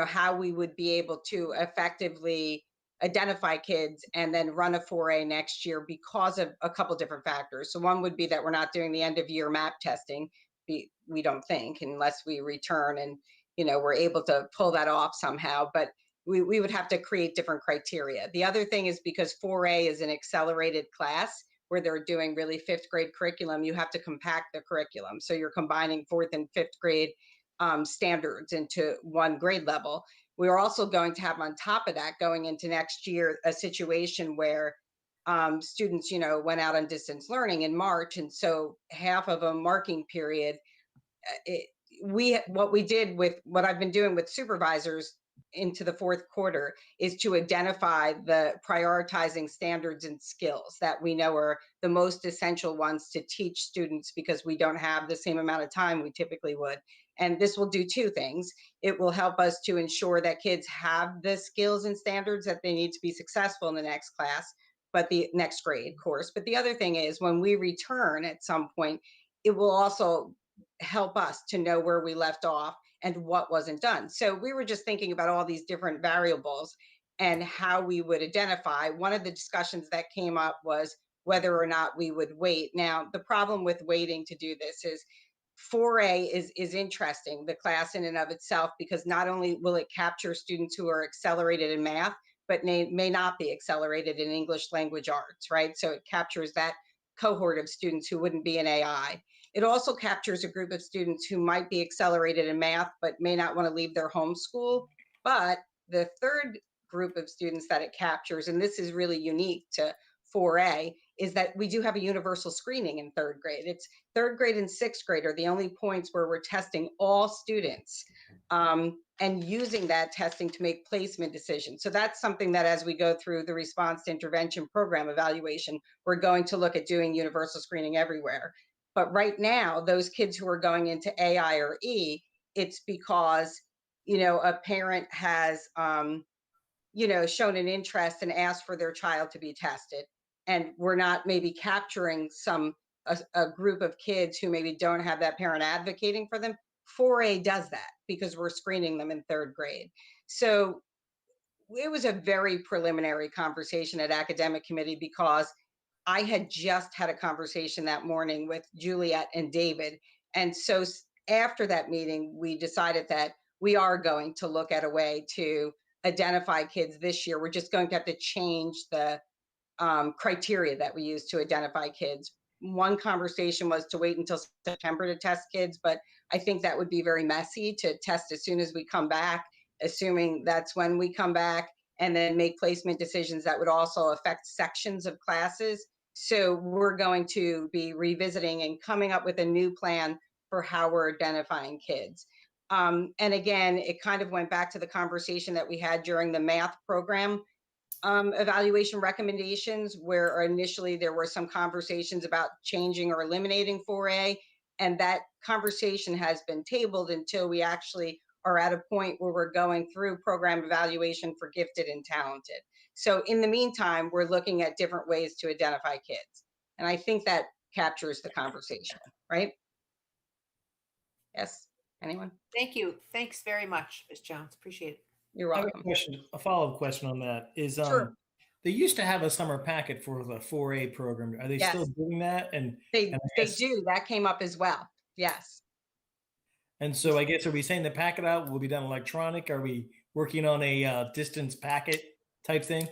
how we would be able to effectively identify kids and then run a 4A next year because of a couple different factors. So one would be that we're not doing the end of year map testing. We don't think, unless we return and, we're able to pull that off somehow, but we would have to create different criteria. The other thing is because 4A is an accelerated class where they're doing really fifth grade curriculum, you have to compact the curriculum. So you're combining fourth and fifth grade standards into one grade level. We are also going to have on top of that, going into next year, a situation where students, went out on distance learning in March. And so half of a marking period, what we did with what I've been doing with supervisors into the fourth quarter is to identify the prioritizing standards and skills that we know are the most essential ones to teach students because we don't have the same amount of time we typically would. And this will do two things. It will help us to ensure that kids have the skills and standards that they need to be successful in the next class, but the next grade course. But the other thing is when we return at some point, it will also help us to know where we left off and what wasn't done. So we were just thinking about all these different variables and how we would identify. One of the discussions that came up was whether or not we would wait. Now, the problem with waiting to do this is 4A is interesting, the class in and of itself, because not only will it capture students who are accelerated in math, but may not be accelerated in English language arts, right? So it captures that cohort of students who wouldn't be in AI. It also captures a group of students who might be accelerated in math, but may not want to leave their home school. But the third group of students that it captures, and this is really unique to 4A, is that we do have a universal screening in third grade. It's third grade and sixth grade are the only points where we're testing all students and using that testing to make placement decisions. So that's something that as we go through the response to intervention program evaluation, we're going to look at doing universal screening everywhere. But right now, those kids who are going into AI or E, it's because, a parent has, shown an interest and asked for their child to be tested. And we're not maybe capturing a group of kids who maybe don't have that parent advocating for them. 4A does that because we're screening them in third grade. So it was a very preliminary conversation at academic committee because I had just had a conversation that morning with Juliet and David. And so after that meeting, we decided that we are going to look at a way to identify kids this year. We're just going to have to change the criteria that we use to identify kids. One conversation was to wait until September to test kids, but I think that would be very messy to test as soon as we come back, assuming that's when we come back, and then make placement decisions that would also affect sections of classes. So we're going to be revisiting and coming up with a new plan for how we're identifying kids. And again, it kind of went back to the conversation that we had during the math program evaluation recommendations, where initially there were some conversations about changing or eliminating 4A, and that conversation has been tabled until we actually are at a point where we're going through program evaluation for gifted and talented. So in the meantime, we're looking at different ways to identify kids. And I think that captures the conversation, right? Yes, anyone? Thank you. Thanks very much, Ms. Jones. Appreciate it. You're I have welcome. a question, a follow-up question on that is, Sure. they used to have a summer packet for the 4A program. Are they still Yes. doing that? And They I they guess- do. That came up as well. Yes. And so I guess, are we saying the packet out will be done electronic? Are we working on a distance packet type thing?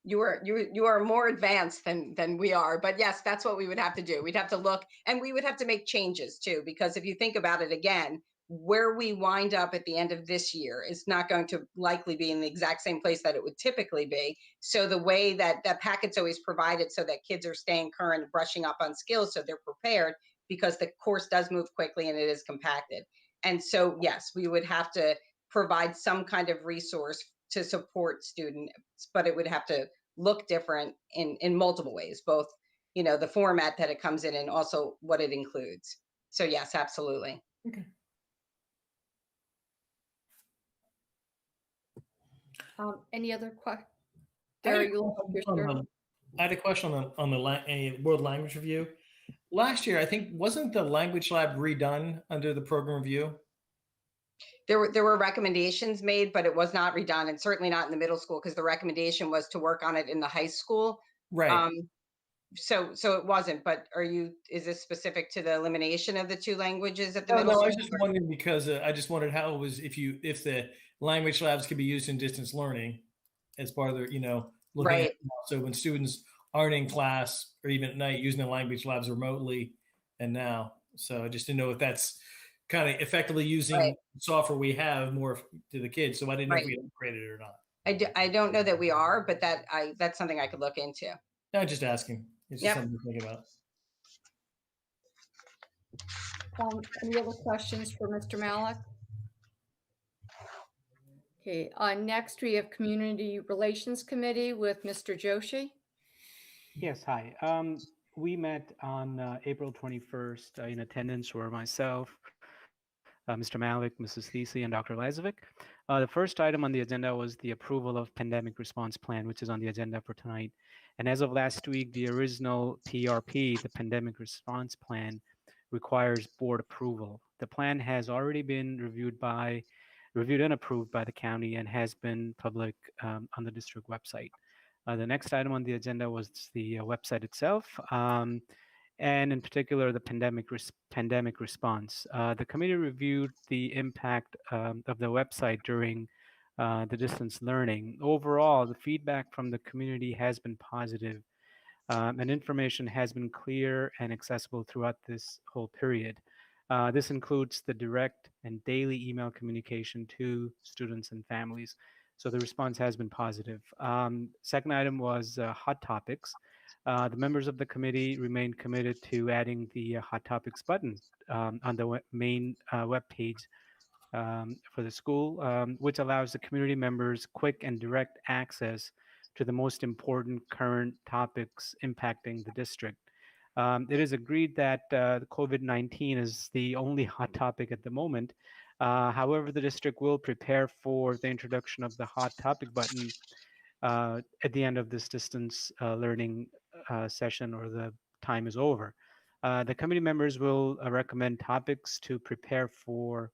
You are more advanced than we are, but yes, that's what we would have to do. We'd have to look, and we would have to make changes too, because if you think about it again, where we wind up at the end of this year is not going to likely be in the exact same place that it would typically be. So the way that packet's always provided so that kids are staying current, brushing up on skills so they're prepared, because the course does move quickly and it is compacted. And so, yes, we would have to provide some kind of resource to support students, but it would have to look different in multiple ways, both, the format that it comes in and also what it includes. So yes, absolutely. Okay. Any other questions? I had a Derek, you look like you're sure. I had a question on the World Language Review. Last year, I think, wasn't the language lab redone under the program review? There were recommendations made, but it was not redone, and certainly not in the middle school, because the recommendation was to work on it in the high school. Right. So it wasn't, but is this specific to the elimination of the two languages at the middle No, school? I was just wondering because I just wondered how it was if the language labs could be used in distance learning as part of the, looking Right. at, so when students aren't in class or even at night using the language labs remotely and now. So I just didn't know if that's kind of effectively using Right. software we have more to the kids. So I didn't know if Right. we had upgraded it or not. I don't know that we are, but that's something I could look into. No, just asking. It's just Yep. something to think about. Any other questions for Mr. Malik? Okay, next we have Community Relations Committee with Mr. Joshi. Yes, hi. We met on April 21st. In attendance were myself, Mr. Malik, Mrs. Thesey, and Dr. Lazovic. The first item on the agenda was the approval of pandemic response plan, which is on the agenda for tonight. And as of last week, the original PRP, the pandemic response plan, requires board approval. The plan has already been reviewed and approved by the county and has been public on the district website. The next item on the agenda was the website itself, and in particular, the pandemic response. The committee reviewed the impact of the website during the distance learning. Overall, the feedback from the community has been positive, and information has been clear and accessible throughout this whole period. This includes the direct and daily email communication to students and families. So the response has been positive. Second item was hot topics. The members of the committee remain committed to adding the Hot Topics button on the main web page for the school, which allows the community members quick and direct access to the most important current topics impacting the district. It is agreed that COVID-19 is the only hot topic at the moment. However, the district will prepare for the introduction of the hot topic button at the end of this distance learning session or the time is over. The committee members will recommend topics to prepare for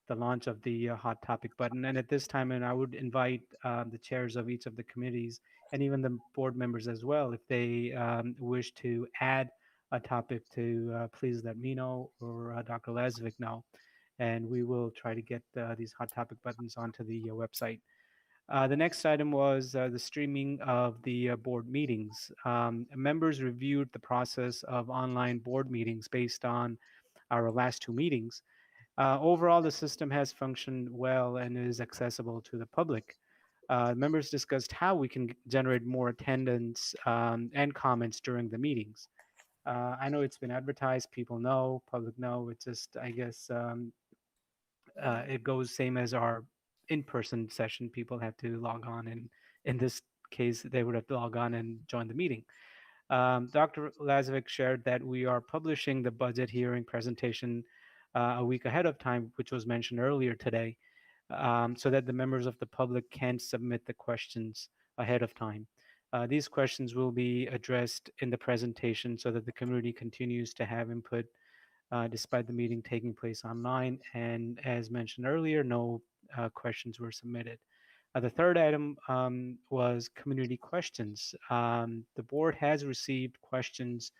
the launch of the hot topic button. And at this time, and I would invite the chairs of each of the committees and even the board members as well, if they wish to add a topic to please let me know or Dr. Lazovic know. And we will try to get these hot topic buttons onto the website. The next item was the streaming of the board meetings. Members reviewed the process of online board meetings based on our last two meetings. Overall, the system has functioned well and is accessible to the public. Members discussed how we can generate more attendance and comments during the meetings. I know it's been advertised, people know, public know. It's just, I guess, it goes same as our in-person session. People have to log on, and in this case, they would have to log on and join the meeting. Dr. Lazovic shared that we are publishing the budget hearing presentation a week ahead of time, which was mentioned earlier today, so that the members of the public can submit the questions ahead of time. These questions will be addressed in the presentation so that the community continues to have input despite the meeting taking place online. And as mentioned earlier, no questions were submitted. The third item was community questions. The board has received questions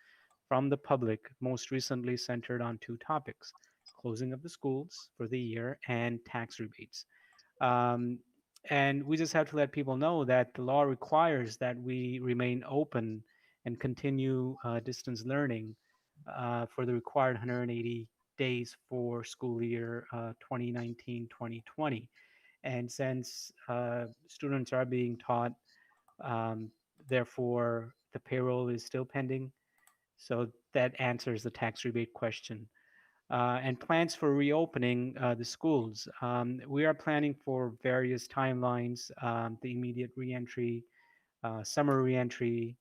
from the public, most recently centered on two topics: closing of the schools for the year and tax rebates. And we just have to let people know that the law requires that we remain open and continue distance learning for the required 180 days for school year 2019-2020. And since students are being taught, therefore the payroll is still pending. So that answers the tax rebate question. And plans for reopening the schools. We are planning for various timelines, the immediate reentry, summer reentry,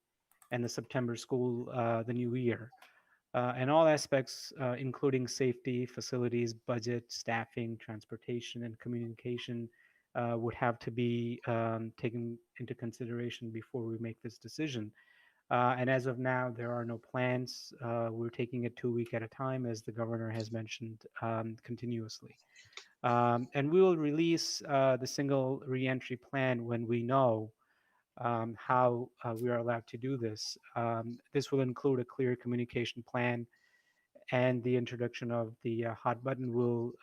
and the September school, the new year. And all aspects, including safety, facilities, budget, staffing, transportation, and communication, would have to be taken into consideration before we make this decision. And as of now, there are no plans. We're taking it 2 weeks at a time, as the governor has mentioned continuously. And we will release the single reentry plan when we know how we are allowed to do this. This will include a clear communication plan, and the introduction of the hot button will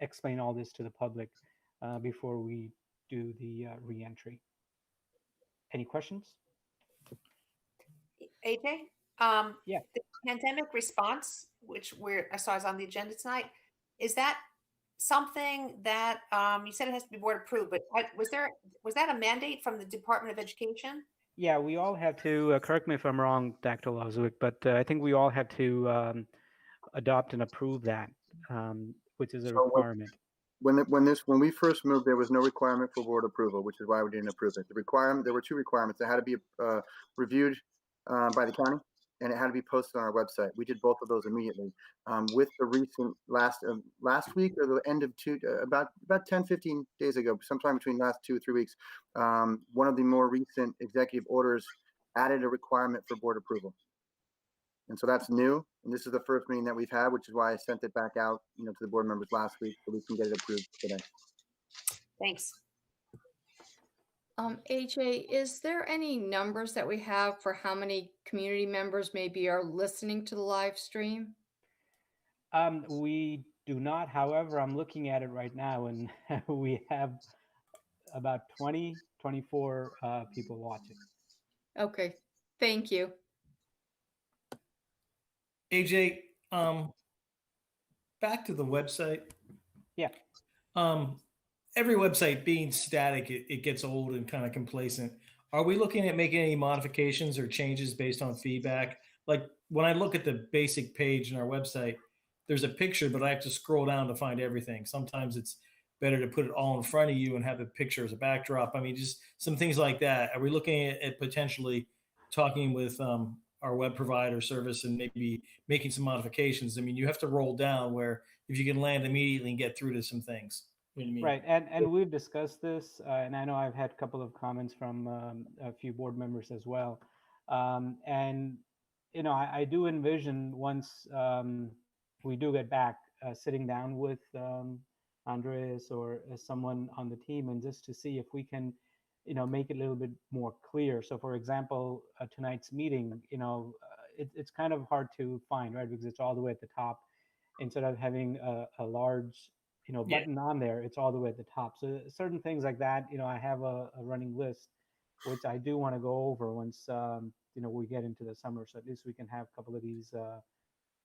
explain all this to the public before we do the reentry. Any questions? AJ? Yeah. The pandemic response, which I saw is on the agenda tonight, is that something that you said it has to be board approved, but was that a mandate from the Department of Education? Yeah, we all have to, correct me if I'm wrong, Dr. Lazovic, but I think we all have to adopt and approve that, which is a requirement. When we first moved, there was no requirement for board approval, which is why we didn't approve it. There were two requirements. It had to be reviewed by the county, and it had to be posted on our website. We did both of those immediately. With the recent last week or the end of about 10, 15 days ago, sometime between last 2 or 3 weeks, one of the more recent executive orders added a requirement for board approval. And so that's new. And this is the first meeting that we've had, which is why I sent it back out, to the board members last week so we can get it approved today. Thanks. AJ, is there any numbers that we have for how many community members maybe are listening to the live stream? We do not. However, I'm looking at it right now, and we have about 24 people watching. Okay, thank you. AJ, back to the website. Yeah. Every website being static, it gets old and kind of complacent. Are we looking at making any modifications or changes based on feedback? Like when I look at the basic page on our website, there's a picture, but I have to scroll down to find everything. Sometimes it's better to put it all in front of you and have the picture as a backdrop. I mean, just some things like that. Are we looking at potentially talking with our web provider service and maybe making some modifications? I mean, you have to roll down where if you can land immediately and get through to some things. You know what I mean? Right, and we've discussed this, and I know I've had a couple of comments from a few board members as well. And I do envision once we do get back, sitting down with Andres or someone on the team, and just to see if we can, make it a little bit more clear. So, for example, tonight's meeting, it's kind of hard to find, right, because it's all the way at the top, instead of having a large button on there, it's all the way at the top. So certain things like that, I have a running list, which I do want to go over once we get into the summer. So at least we can have a couple of these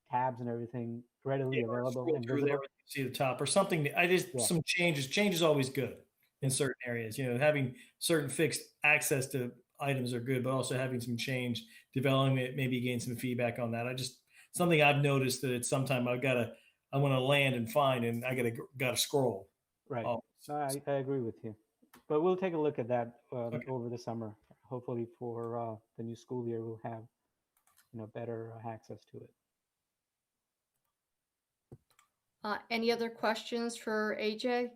tabs and everything readily available and visible. See the top or something. Some changes. Change is always good in certain areas. Having certain fixed access to items are good, but also having some change, developing it, maybe gain some feedback on that. Something I've noticed that it's sometimes I want to land and find, and I gotta scroll. Right. I agree with you, but we'll take a look at that over the summer. Hopefully, for the new school year, we'll have better access to it. Any other questions for AJ?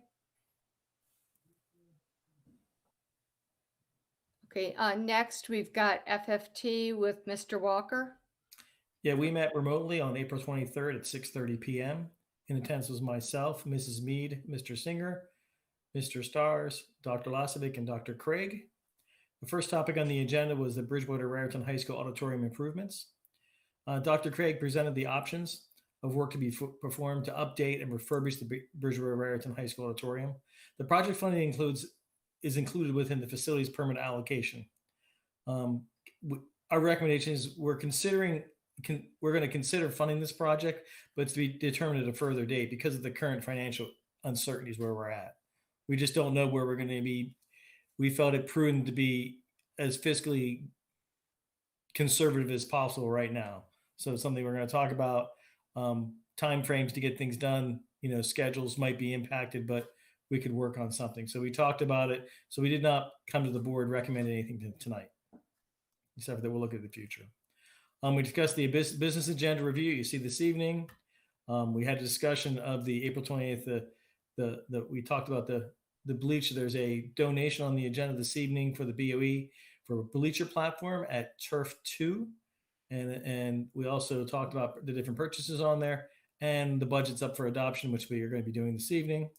Okay. Next, we've got FFT with Mr. Walker. Yeah, we met remotely on April 23rd at 6:30 p.m. In attendance was myself, Mrs. Mead, Mr. Singer, Mr. Stars, Dr. Lasovic, and Dr. Craig. The first topic on the agenda was the Bridgewater Raritan High School auditorium improvements. Dr. Craig presented the options of work to be performed to update and refurbish the Bridgewater Raritan High School auditorium. The project funding is included within the facilities permanent allocation. Our recommendation is we're going to consider funding this project, but to be determined at a further date because of the current financial uncertainties where we're at. We just don't know where we're going to be. We felt it prudent to be as fiscally conservative as possible right now. So it's something we're going to talk about. Timeframes to get things done, schedules might be impacted, but we could work on something. So we talked about it. So we did not come to the board recommend anything tonight, except for that we'll look at the future. We discussed the business agenda review. You see this evening. We had a discussion of the April 28th. We talked about the bleacher. There's a donation on the agenda this evening for the BOE for a bleacher platform at Turf 2. And we also talked about the different purchases on there and the budget's up for adoption, which we are going to be doing this evening.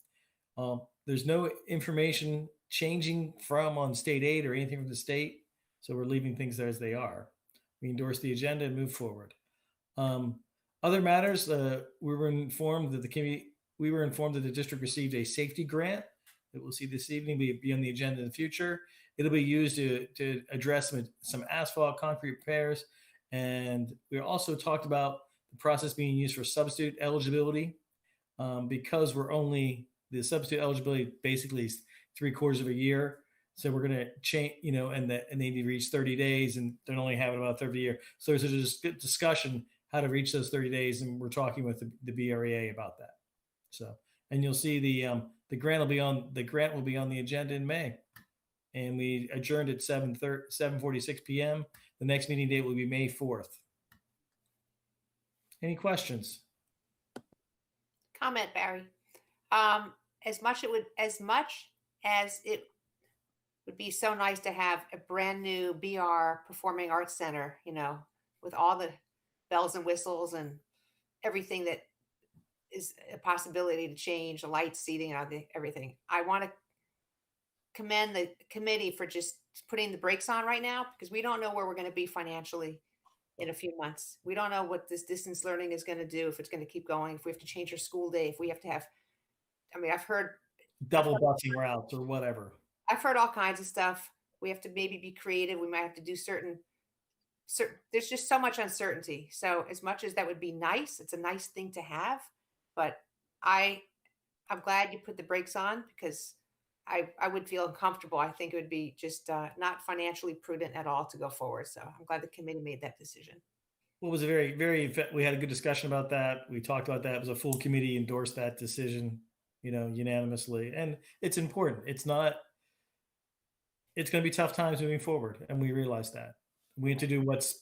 There's no information changing on state aid or anything from the state. So we're leaving things as they are. We endorse the agenda and move forward. Other matters, we were informed that the district received a safety grant that we'll see this evening, be on the agenda in the future. It'll be used to address some asphalt, concrete repairs. And we also talked about the process being used for substitute eligibility because the substitute eligibility basically is 3/4 of a year. So we're going to change, and they need to reach 30 days and they're only having about 30 years. So there's a discussion how to reach those 30 days. And we're talking with the BREA about that. So, and you'll see the grant will be on the agenda in May. And we adjourned at 7:46 p.m. The next meeting date will be May 4th. Any questions? Comment, Barry. As much as it would be so nice to have a brand new BR Performing Arts Center, with all the bells and whistles and everything that is a possibility to change, the lights, seating, and everything. I want to commend the committee for just putting the brakes on right now because we don't know where we're going to be financially in a few months. We don't know what this distance learning is going to do, if it's going to keep going, if we have to change our school day, if we have to have, I've heard double busing routes or whatever. I've heard all kinds of stuff. We have to maybe be creative. We might have to do certain, there's just so much uncertainty. So as much as that would be nice, it's a nice thing to have, but I'm glad you put the brakes on because I would feel uncomfortable. I think it would be just not financially prudent at all to go forward. So I'm glad the committee made that decision. Well, it was a we had a good discussion about that. We talked about that. It was a full committee endorsed that decision, unanimously. And it's important. It's going to be tough times moving forward. And we realize that. We need to do what's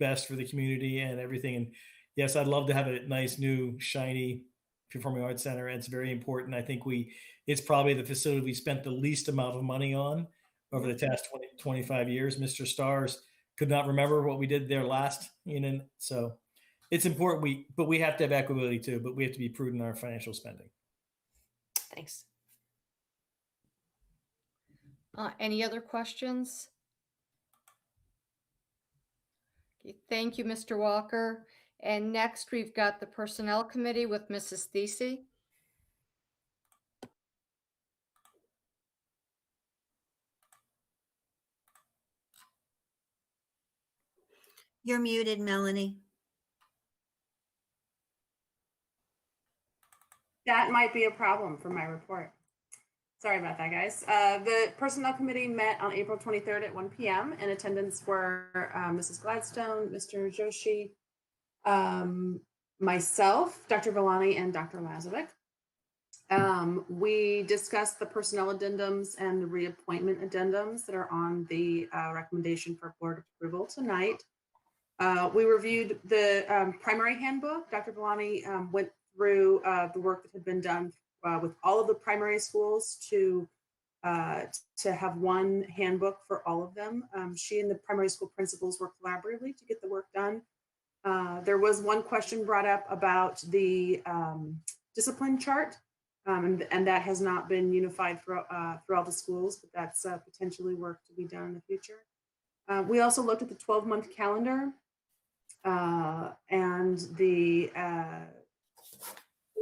best for the community and everything. And yes, I'd love to have a nice, new, shiny Performing Arts Center. It's very important. I think it's probably the facility we spent the least amount of money on over the past 25 years. Mr. Stars could not remember what we did there last, so it's important. But we have to have equity too, but we have to be prudent in our financial spending. Thanks. Any other questions? Okay, thank you, Mr. Walker. And next we've got the Personnel Committee with Mrs. Thesey. You're muted, Melanie. That might be a problem for my report. Sorry about that, guys. The Personnel Committee met on April 23rd at 1 p.m. In attendance were Mrs. Gladstone, Mr. Joshi, myself, Dr. Villani, and Dr. Lazovic. We discussed the personnel addendums and the reappointment addendums that are on the recommendation for board approval tonight. We reviewed the primary handbook. Dr. Villani went through the work that had been done with all of the primary schools to have one handbook for all of them. She and the primary school principals worked collaboratively to get the work done. There was one question brought up about the discipline chart, and that has not been unified through all the schools, but that's potentially work to be done in the future. We also looked at the 12-month calendar and the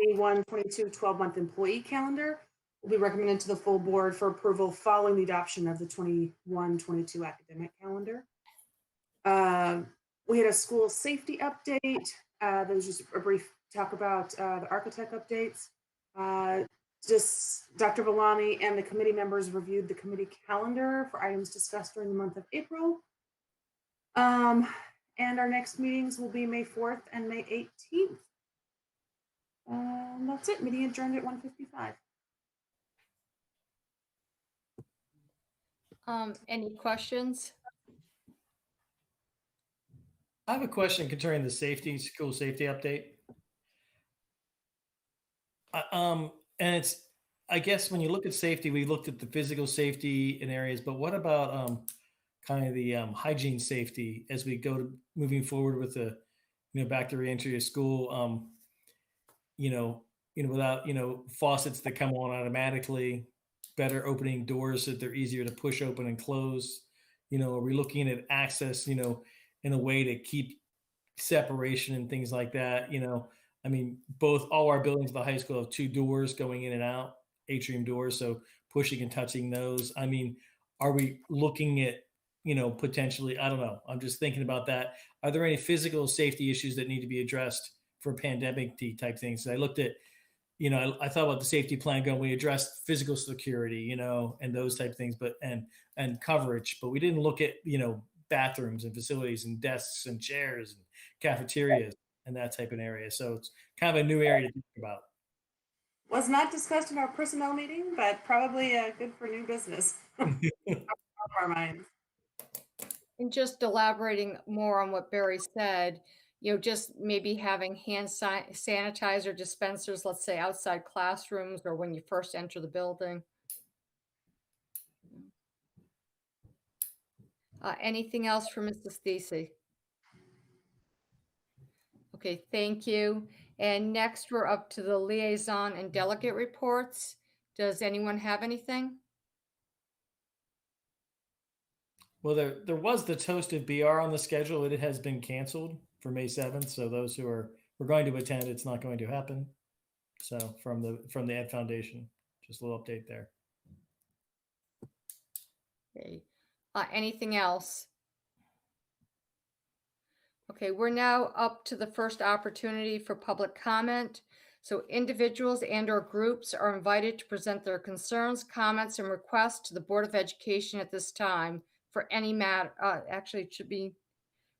21-22 12-month employee calendar will be recommended to the full board for approval following the adoption of the 21-22 academic calendar. We had a school safety update. There was just a brief talk about the architect updates. Just Dr. Villani and the committee members reviewed the committee calendar for items discussed during the month of April. And our next meetings will be May 4th and May 18th. That's it. Meeting adjourned at 1:55. Any questions? I have a question concerning the school safety update. And it's, I guess when you look at safety, we looked at the physical safety in areas, but what about kind of the hygiene safety as we go to moving forward with the, back to reentry of school, without, faucets that come on automatically, better opening doors so that they're easier to push open and close. Are we looking at access, in a way to keep separation and things like that? All our buildings at the high school have 2 doors going in and out, atrium doors. So pushing and touching those. Are we looking at, potentially, I don't know. I'm just thinking about that. Are there any physical safety issues that need to be addressed for pandemic type things? So I looked at, I thought about the safety plan going, we addressed physical security, and those type of things, but, and coverage, but we didn't look at, bathrooms and facilities and desks and chairs and cafeterias and that type of area. So it's kind of a new area to think about. Was not discussed in our personnel meeting, but probably good for new business. Our minds. And just elaborating more on what Barry said, just maybe having hand sanitizer dispensers, let's say outside classrooms or when you first enter the building. Anything else for Mrs. Thesey? Okay, thank you. And next we're up to the liaison and delegate reports. Does anyone have anything? Well, there was the Toast of BR on the schedule. It has been canceled for May 7th. So those who were going to attend, it's not going to happen. So from the Ed Foundation, just a little update there. Okay. Anything else? Okay, we're now up to the first opportunity for public comment. So individuals and/or groups are invited to present their concerns, comments, and requests to the Board of Education at this time for any matter, actually it should be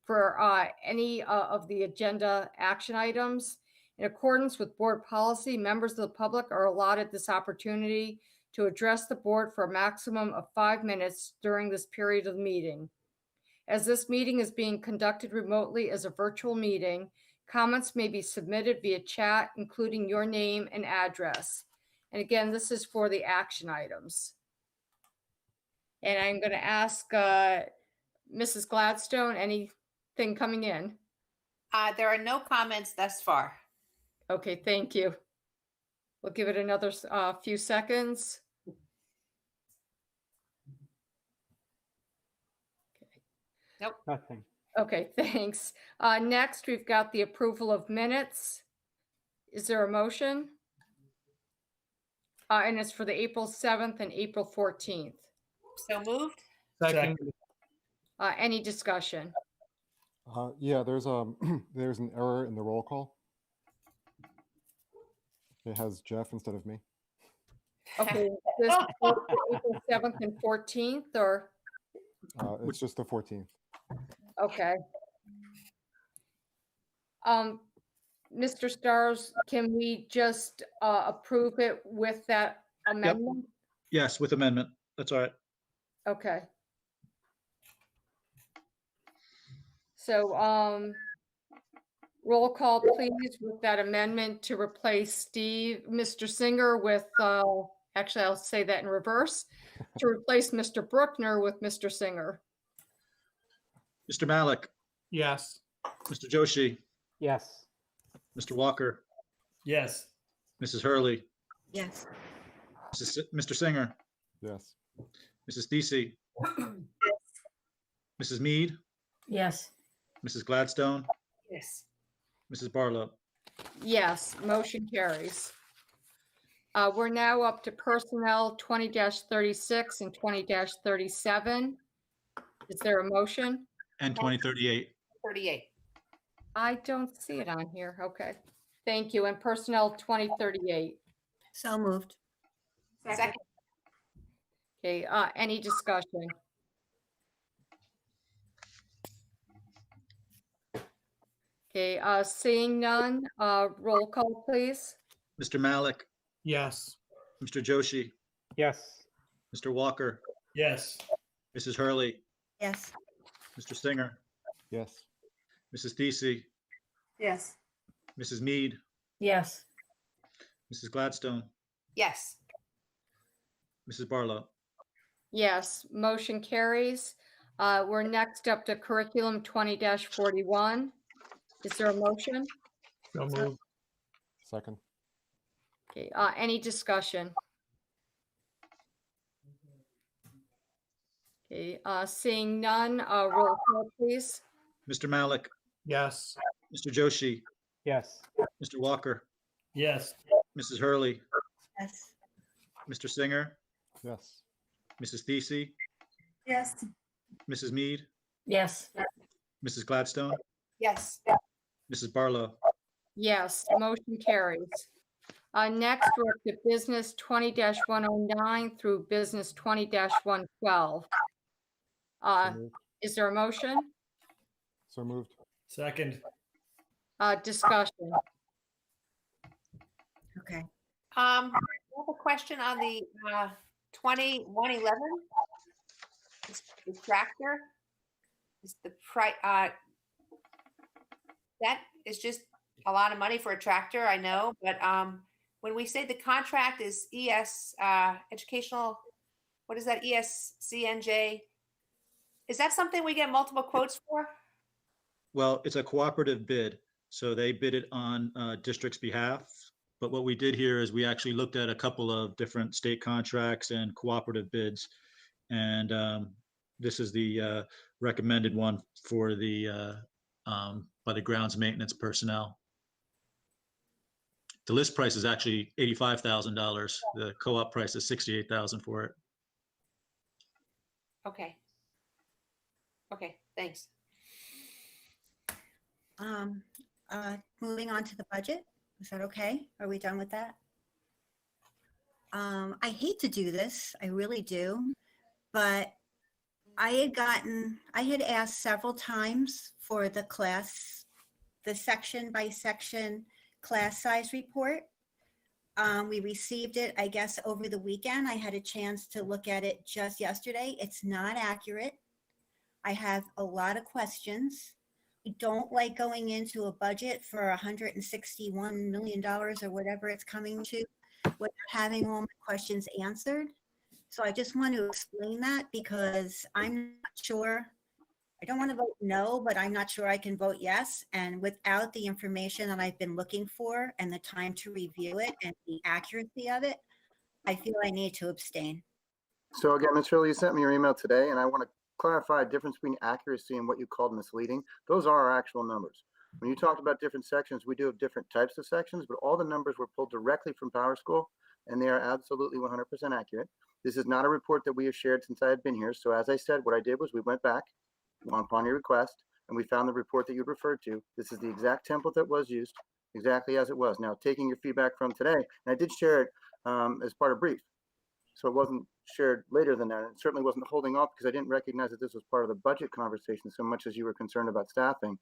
for any of the agenda action items. In accordance with board policy, members of the public are allotted this opportunity to address the board for a maximum of 5 minutes during this period of the meeting. As this meeting is being conducted remotely as a virtual meeting, comments may be submitted via chat, including your name and address. And again, this is for the action items. And I'm going to ask Mrs. Gladstone, anything coming in? There are no comments thus far. Okay, thank you. We'll give it another few seconds. Nope. Nothing. Okay, thanks. Next, we've got the approval of minutes. Is there a motion? And it's for the April 7th and April 14th. So moved. Second. Any discussion? Yeah, there's there's an error in the roll call. It has Jeff instead of me. Okay, this is for April 7th and 14th, or? It's just the 14th. Okay. Mr. Stars, can we just approve it with that amendment? Yes, with amendment. That's all right. Okay. So, roll call, please, with that amendment to replace Mr. Singer with, actually, I'll say that in reverse, to replace Mr. Bruckner with Mr. Singer. Mr. Malik, Yes. Mr. Joshi, Yes. Mr. Walker, Yes. Mrs. Hurley, Yes. Mr. Singer, Yes. Mrs. Thesey, Mrs. Mead, Yes. Mrs. Gladstone, Yes. Mrs. Barlow. Yes, motion carries. We're now up to personnel 20-36 and 20-37. Is there a motion? And 2038. 38. I don't see it on here. Okay. Thank you. And personnel 2038. So moved. Second. Okay, any discussion? Okay, seeing none, roll call, please. Mr. Malik, Yes. Mr. Joshi, Yes. Mr. Walker, Yes. Mrs. Hurley, Yes. Mr. Singer, Yes. Mrs. Thesey, Yes. Mrs. Mead, Yes. Mrs. Gladstone, Yes. Mrs. Barlow. Yes, motion carries. We're next up to curriculum 20-41. Is there a motion? So moved. Second. Okay, any discussion? Okay, seeing none, roll call, please. Mr. Malik, Yes. Mr. Joshi, Yes. Mr. Walker, Yes. Mrs. Hurley, Yes. Mr. Singer, Yes. Mrs. Thesey, Yes. Mrs. Mead, Yes. Mrs. Gladstone, Yes. Mrs. Barlow. Yes, motion carries. Next, we're up to business 20-109 through business 20-112. So moved. Is there a motion? So moved. Second. Discussion. Okay. I have a question on the 2111. The tractor is the price. That is just a lot of money for a tractor, I know, but when we say the contract is educational, what is that, ESCNJ? Is that something we get multiple quotes for? Well, it's a cooperative bid, so they bid it on district's behalf. But what we did here is we actually looked at a couple of different state contracts and cooperative bids. And this is the recommended one for the by the grounds maintenance personnel. The list price is actually $85,000. The co-op price is $68,000 for it. Okay. Okay, thanks. Moving on to the budget. Is that okay? Are we done with that? I hate to do this, I really do, but I had asked several times for the section by section class size report. We received it, I guess, over the weekend. I had a chance to look at it just yesterday. It's not accurate. I have a lot of questions. I don't like going into a budget for $161 million or whatever it's coming to without having all my questions answered. So I just want to explain that because I'm not sure. I don't want to vote no, but I'm not sure I can vote yes. And without the information that I've been looking for and the time to review it and the accuracy of it, I feel I need to abstain. So again, Ms. Hurley, you sent me your email today, and I want to clarify a difference between accuracy and what you called misleading. Those are our actual numbers. When you talked about different sections, we do have different types of sections, but all the numbers were pulled directly from PowerSchool, and they are absolutely 100% accurate. This is not a report that we have shared since I had been here. So as I said, what I did was we went back upon your request, and we found the report that you referred to. This is the exact template that was used, exactly as it was. Now, taking your feedback from today, and I did share it as part of brief. So it wasn't shared later than that. It certainly wasn't holding off because I didn't recognize that this was part of the budget conversation so much as you were concerned about staffing.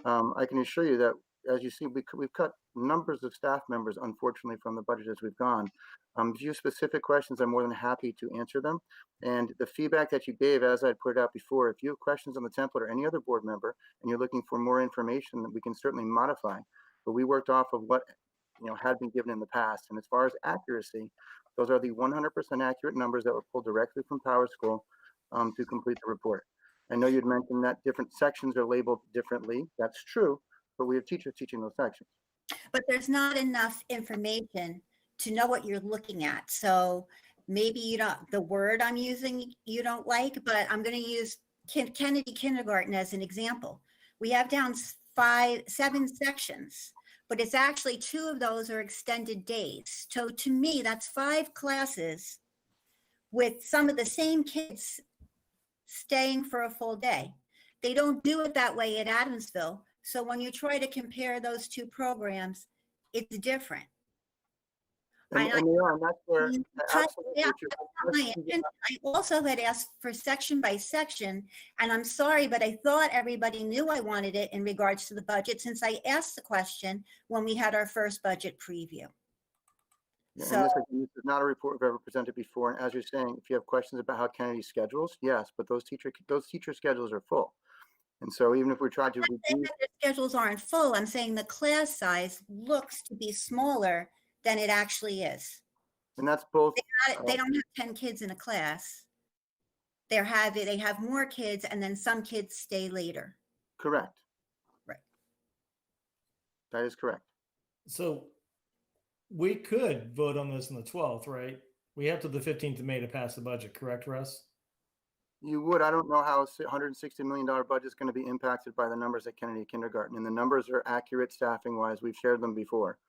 I can assure you that, as you see, we've cut numbers of staff members, unfortunately, from the budget as we've gone. If you have specific questions, I'm more than happy to answer them. And the feedback that you gave, as I put it out before, if you have questions on the template or any other board member, and you're looking for more information, that we can certainly modify. But we worked off of what had been given in the past. And as far as accuracy, those are the 100% accurate numbers that were pulled directly from PowerSchool to complete the report. I know you'd mentioned that different sections are labeled differently. That's true, but we have teachers teaching those sections. But there's not enough information to know what you're looking at. So maybe the word I'm using you don't like, but I'm going to use Kennedy Kindergarten as an example. We have down 7 sections, but it's actually 2 of those are extended days. So to me, that's 5 classes with some of the same kids staying for a full day. They don't do it that way at Adamsville. So when you try to compare those 2 programs, it's different. And that's where I also had asked for section by section, and I'm sorry, but I thought everybody knew I wanted it in regards to the budget since I asked the question when we had our first budget preview. So this is not a report we've ever presented before. And as you're saying, if you have questions about how Kennedy schedules, yes, but those teacher schedules are full. And so even if we tried to reduce, the schedules aren't full, I'm saying the class size looks to be smaller than it actually is. and that's both. They don't have 10 kids in a class. They have more kids, and then some kids stay later. Correct. Right. That is correct. So we could vote on this on the 12th, right? We have to the 15th of May to pass the budget, correct, Russ? You would. I don't know how a $160 million budget is going to be impacted by the numbers at Kennedy Kindergarten, and the numbers are accurate staffing wise. We've shared them before.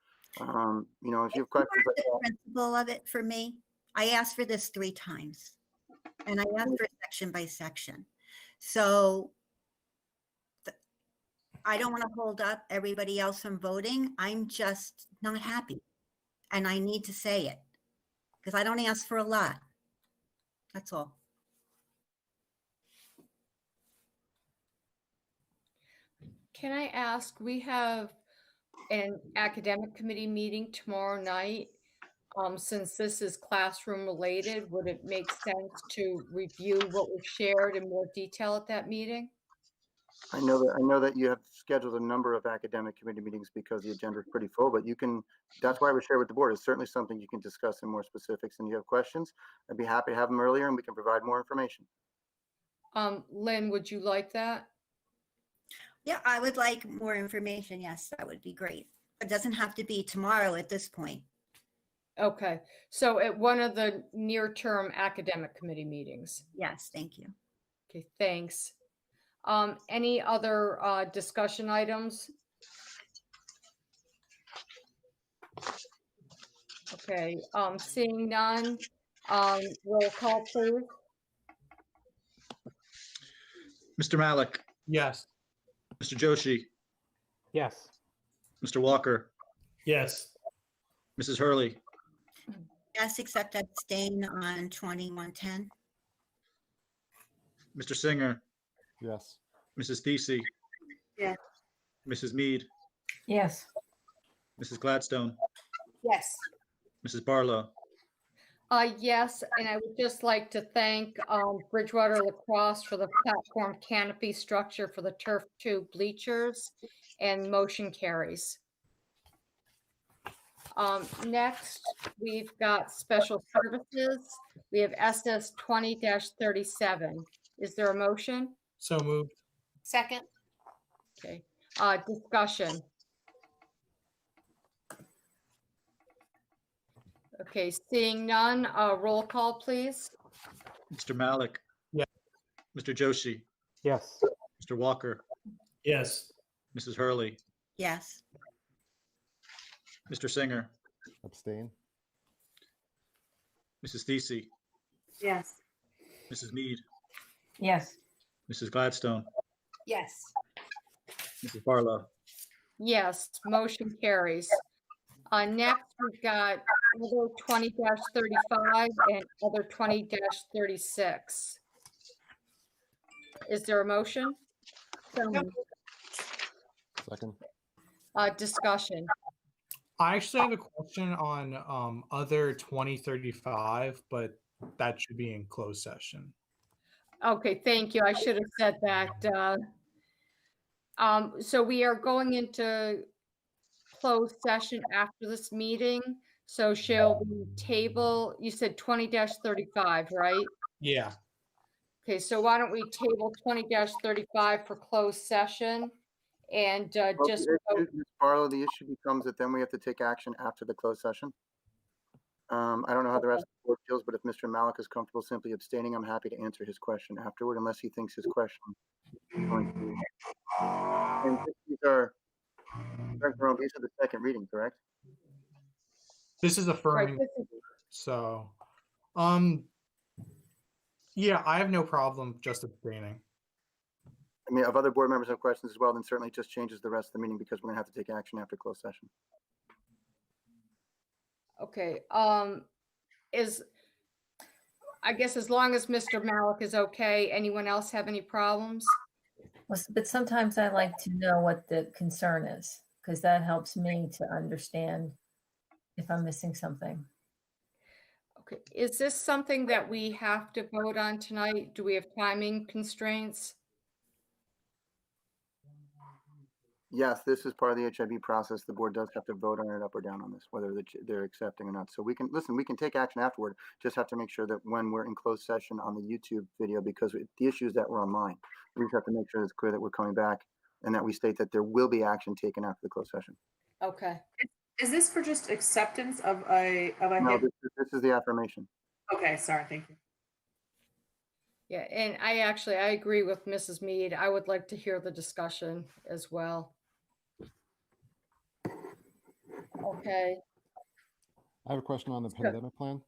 If you have questions like that, principle of it for me, I asked for this 3 times, and I asked for section by section. So I don't want to hold up everybody else from voting. I'm just not happy, and I need to say it because I don't ask for a lot. That's all. Can I ask, we have an academic committee meeting tomorrow night. Since this is classroom related, would it make sense to review what was shared in more detail at that meeting? I know that you have scheduled a number of academic committee meetings because the agenda is pretty full, but you can, that's why we share with the board. It's certainly something you can discuss in more specifics, and you have questions, I'd be happy to have them earlier and we can provide more information. Lynn, would you like that? Yeah, I would like more information. Yes, that would be great. It doesn't have to be tomorrow at this point. Okay, so at one of the near-term academic committee meetings. Yes, thank you. Okay, thanks. Any other discussion items? Okay, seeing none, roll call please. Mr. Malik, Yes. Mr. Joshi, Yes. Mr. Walker, Yes. Mrs. Hurley, Yes, except abstain on 2110. Mr. Singer, Yes. Mrs. Thesey, Yes. Mrs. Mead, Yes. Mrs. Gladstone, Yes. Mrs. Barlow. Yes, and I would just like to thank Bridgewater Lacrosse for the platform canopy structure for the turf 2 bleachers, and motion carries. Next, we've got special services. We have SS 20-37. Is there a motion? So moved. Second. Okay, discussion. Okay, seeing none, roll call, please. Mr. Malik. Yeah. Mr. Joshi, Yes. Mr. Walker, Yes. Mrs. Hurley, Yes. Mr. Singer, Abstain. Mrs. Thesey, Yes. Mrs. Mead, Yes. Mrs. Gladstone, Yes. Mrs. Barlow. Yes, motion carries. Next, we've got other 20-35 and other 20-36. Is there a motion? So moved. Second. Discussion. I actually have a question on other 2035, but that should be in closed session. Okay, thank you. I should have said that. So we are going into closed session after this meeting. So shall we table, you said 20-35, right? Yeah. Okay, so why don't we table 20-35 for closed session and Well, just the vote. issue, Ms. Barlow, the issue becomes that then we have to take action after the closed session. I don't know how the rest of the board feels, but if Mr. Malik is comfortable simply abstaining, I'm happy to answer his question afterward, unless he thinks his question is going to be. And these are, these are the second reading, correct? This is affirming. Right, this is- So, yeah, I have no problem just abstaining. I mean, if other board members have questions as well, then certainly just changes the rest of the meeting because we're gonna have to take action after closed session. Okay, I guess as long as Mr. Malik is okay, anyone else have any problems? But sometimes I like to know what the concern is, because that helps me to understand if I'm missing something. Okay, is this something that we have to vote on tonight? Do we have timing constraints? Yes, this is part of the HIB process. The board does have to vote on it up or down on this, whether they're accepting or not. So we can, listen, we can take action afterward. Just have to make sure that when we're in closed session on the YouTube video, because the issue is that we're online, we just have to make sure it's clear that we're coming back and that we state that there will be action taken after the closed session. Okay. Is this for just acceptance of a No, HIB? this is the affirmation. Okay, sorry, thank you. Yeah, and I agree with Mrs. Mead. I would like to hear the discussion as well. Okay, I have a question on the Sure. pandemic plan.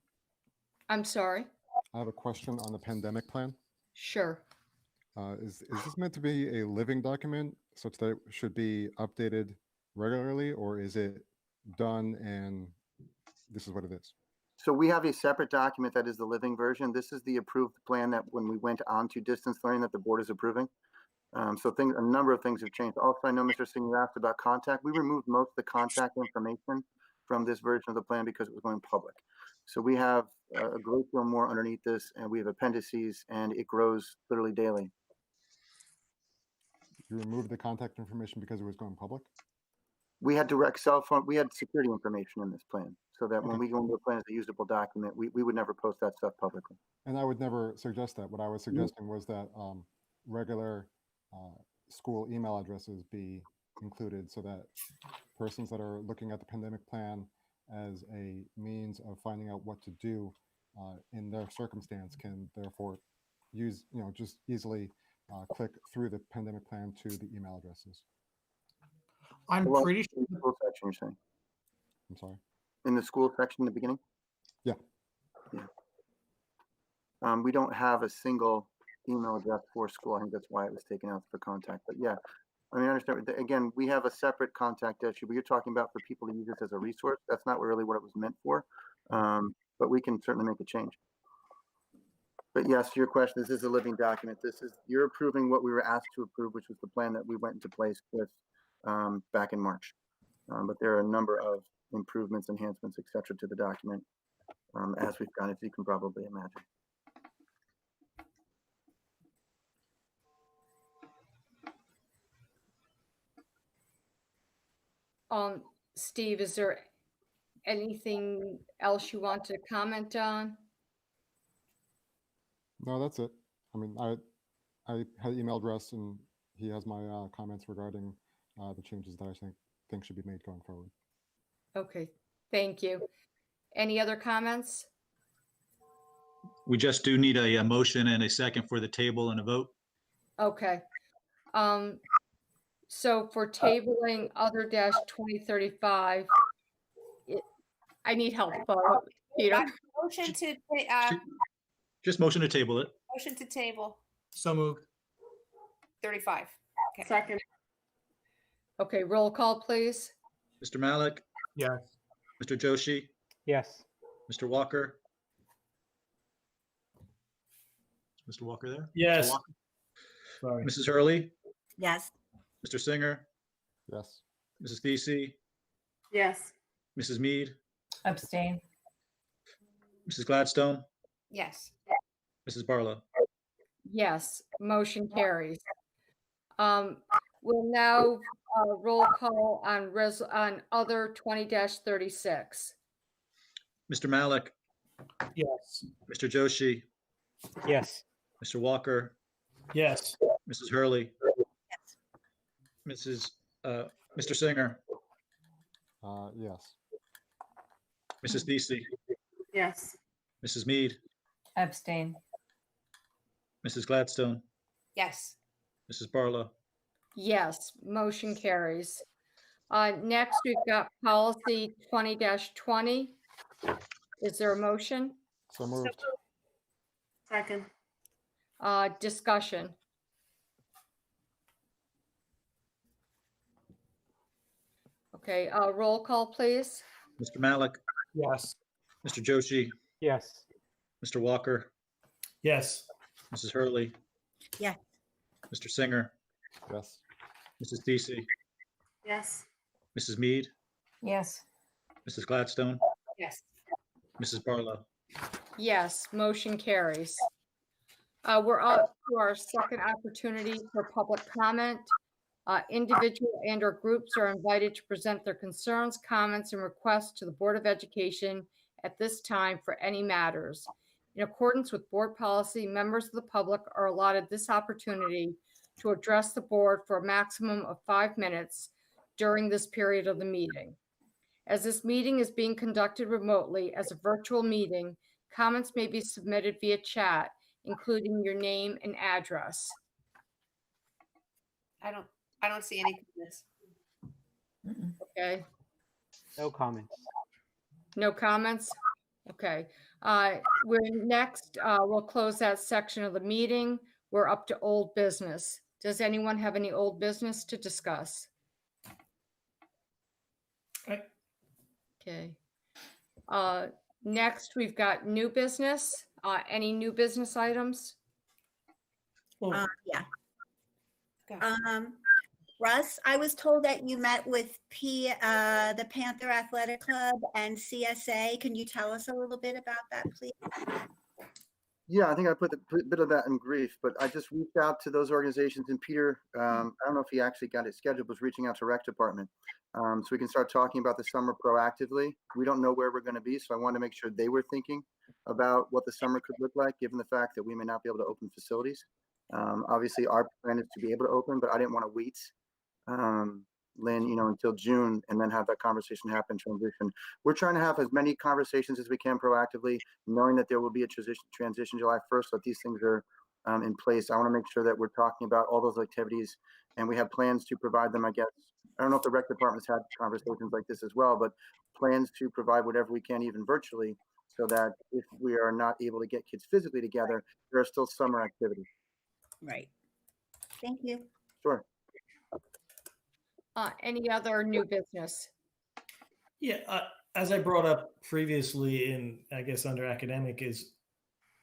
I'm sorry. I have a question on the pandemic plan. Sure. Is this meant to be a living document such that it should be updated regularly, or is it done and this is what it is? So we have a separate document that is the living version. This is the approved plan that when we went on to distance learning that the board is approving. So a number of things have changed. Also, I know Mr. Singh, you asked about contact. We removed most of the contact information from this version of the plan because it was going public. So we have a great deal more underneath this, and we have appendices, and it grows literally daily. You removed the contact information because it was going public? We had direct cell phone, we had security information in this plan, so that when we go into a plan as a usable document, we would never post that stuff publicly. And I would never suggest that. What I was suggesting was that regular school email addresses be included so that persons that are looking at the pandemic plan as a means of finding out what to do in their circumstance can therefore use, just easily click through the pandemic plan to the email addresses. I'm Well, pretty in the school section, you're saying? I'm sorry. In the school section in the beginning? Yeah. We don't have a single email address for school. I think that's why it was taken out for contact. But yeah, I mean, I understand. Again, we have a separate contact issue, but you're talking about for people to use this as a resource. That's not really what it was meant for. But we can certainly make a change. But yes, to your question, this is a living document. You're approving what we were asked to approve, which was the plan that we went into place with back in March. But there are a number of improvements, enhancements, et cetera, to the document as we've gone, as you can probably imagine. Steve, is there anything else you want to comment on? No, that's it. I mean, I had emailed Russ, and he has my comments regarding the changes that I think should be made going forward. Okay, thank you. Any other comments? We just do need a motion and a second for the table and a vote. Okay. So for tabling other dash 2035, I need help, Peter. Motion to Just motion to table it. motion to table So moved. 35. Okay. Second. Okay, roll call, please. Mr. Malik, Yes. Mr. Joshi, Yes. Mr. Walker. Is Mr. Walker there? Mr. Yes. Walker? Sorry. Mrs. Hurley, Yes. Mr. Singer, Yes. Mrs. Thesey, Yes. Mrs. Mead, Abstain. Mrs. Gladstone, Yes. Mrs. Barlow. Yes, motion carries. We'll now roll call on other 20-36. Mr. Malik, Yes. Mr. Joshi, Yes. Mr. Walker, Yes. Mrs. Hurley, Mr. Singer, Yes. Mrs. Thesey, Yes. Mrs. Mead, Abstain. Mrs. Gladstone, Yes. Mrs. Barlow. Yes, motion carries. Next, we've got policy 20-20. Is there a motion? So moved. Second. Discussion. Okay, roll call, please. Mr. Malik, Yes. Mr. Joshi, Yes. Mr. Walker, Yes. Mrs. Hurley. Yes. Mr. Singer, Yes. Mrs. Thesey, Yes. Mrs. Mead, Yes. Mrs. Gladstone, Yes. Mrs. Barlow. Yes, motion carries. We're up to our second opportunity for public comment. Individual and/or groups are invited to present their concerns, comments, and requests to the Board of Education at this time for any matters. In accordance with board policy, members of the public are allotted this opportunity to address the board for a maximum of 5 minutes during this period of the meeting. As this meeting is being conducted remotely as a virtual meeting, comments may be submitted via chat, including your name and address. I don't see any comments. Okay, No comments. no comments? Okay, we'll close that section of the meeting. We're up to old business. Does anyone have any old business to discuss? Okay. Next, we've got new business. Any new business items? Yeah. Okay. Russ, I was told that you met with the Panther Athletic Club and CSA. Can you tell us a little bit about that, please? Yeah, I think I put a bit of that in brief, but I just reached out to those organizations, and Peter, I don't know if he actually got it scheduled, was reaching out to Rec Department. So we can start talking about the summer proactively. We don't know where we're going to be, so I wanted to make sure they were thinking about what the summer could look like, given the fact that we may not be able to open facilities. Obviously, our plan is to be able to open, but I didn't want to wait, Lynn, until June and then have that conversation happen, transition. We're trying to have as many conversations as we can proactively, knowing that there will be a transition July 1st, so these things are in place. I want to make sure that we're talking about all those activities, and we have plans to provide them, I guess. I don't know if the rec department's had conversations like this as well, but plans to provide whatever we can, even virtually, so that if we are not able to get kids physically together, there are still summer activities. Right. Thank you. Sure. Any other new business? Yeah, as I brought up previously in, I guess, under academic is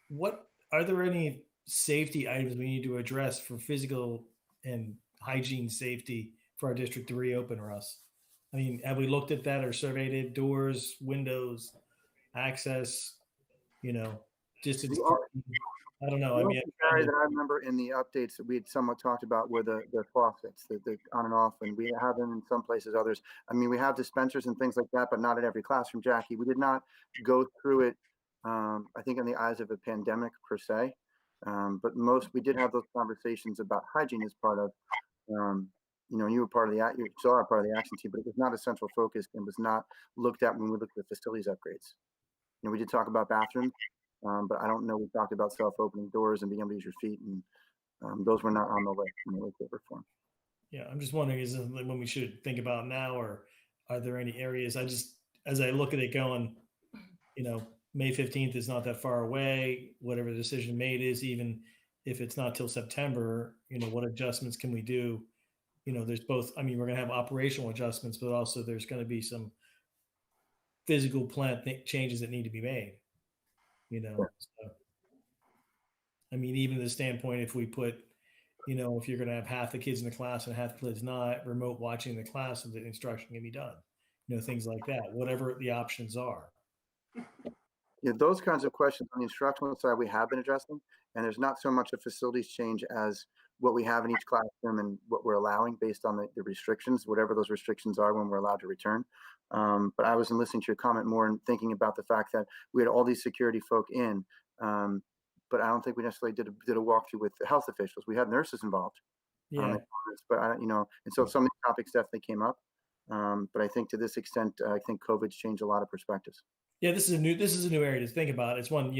what are there any safety items we need to address for physical and hygiene safety for our district to reopen, Russ? I mean, have we looked at that or surveyed it? Doors, windows, access, distance The parking? I don't know. I only mean, area that I remember in the updates that we had somewhat talked about were the faucets, the on and off, and we have them in some places, others. I mean, we have dispensers and things like that, but not at every classroom, Jackie. We did not go through it, I think, in the eyes of a pandemic per se. But we did have those conversations about hygiene as part of, you were part of you saw a part of the action team, but it was not a central focus and was not looked at when we looked at facilities upgrades. We did talk about bathrooms, but I don't know. We talked about self-opening doors and being able to use your feet, and those were not on the list in the paper form. Yeah, I'm just wondering, is it when we should think about now, or are there any areas? As I look at it going, May 15th is not that far away. Whatever the decision made is, even if it's not till September, what adjustments can we do? There's both, I mean, we're going to have operational adjustments, but also there's going to be some physical plant changes that need to be made, So, I mean, even the standpoint, if we put, if you're going to have half the kids in the class and half the kids not, remote watching the class, so the instruction can be done, things like that, whatever the options are. Yeah, those kinds of questions on the instructional side we have been addressing, and there's not so much a facilities change as what we have in each classroom and what we're allowing based on the restrictions, whatever those restrictions are when we're allowed to return. But I was listening to your comment more and thinking about the fact that we had all these security folk in, but I don't think we necessarily did a walkthrough with the health officials. We had nurses involved. Yeah. But and so some of these topics definitely came up. But I think to this extent, I think COVID's changed a lot of perspectives. Yeah, this is a new area to think about. It's one,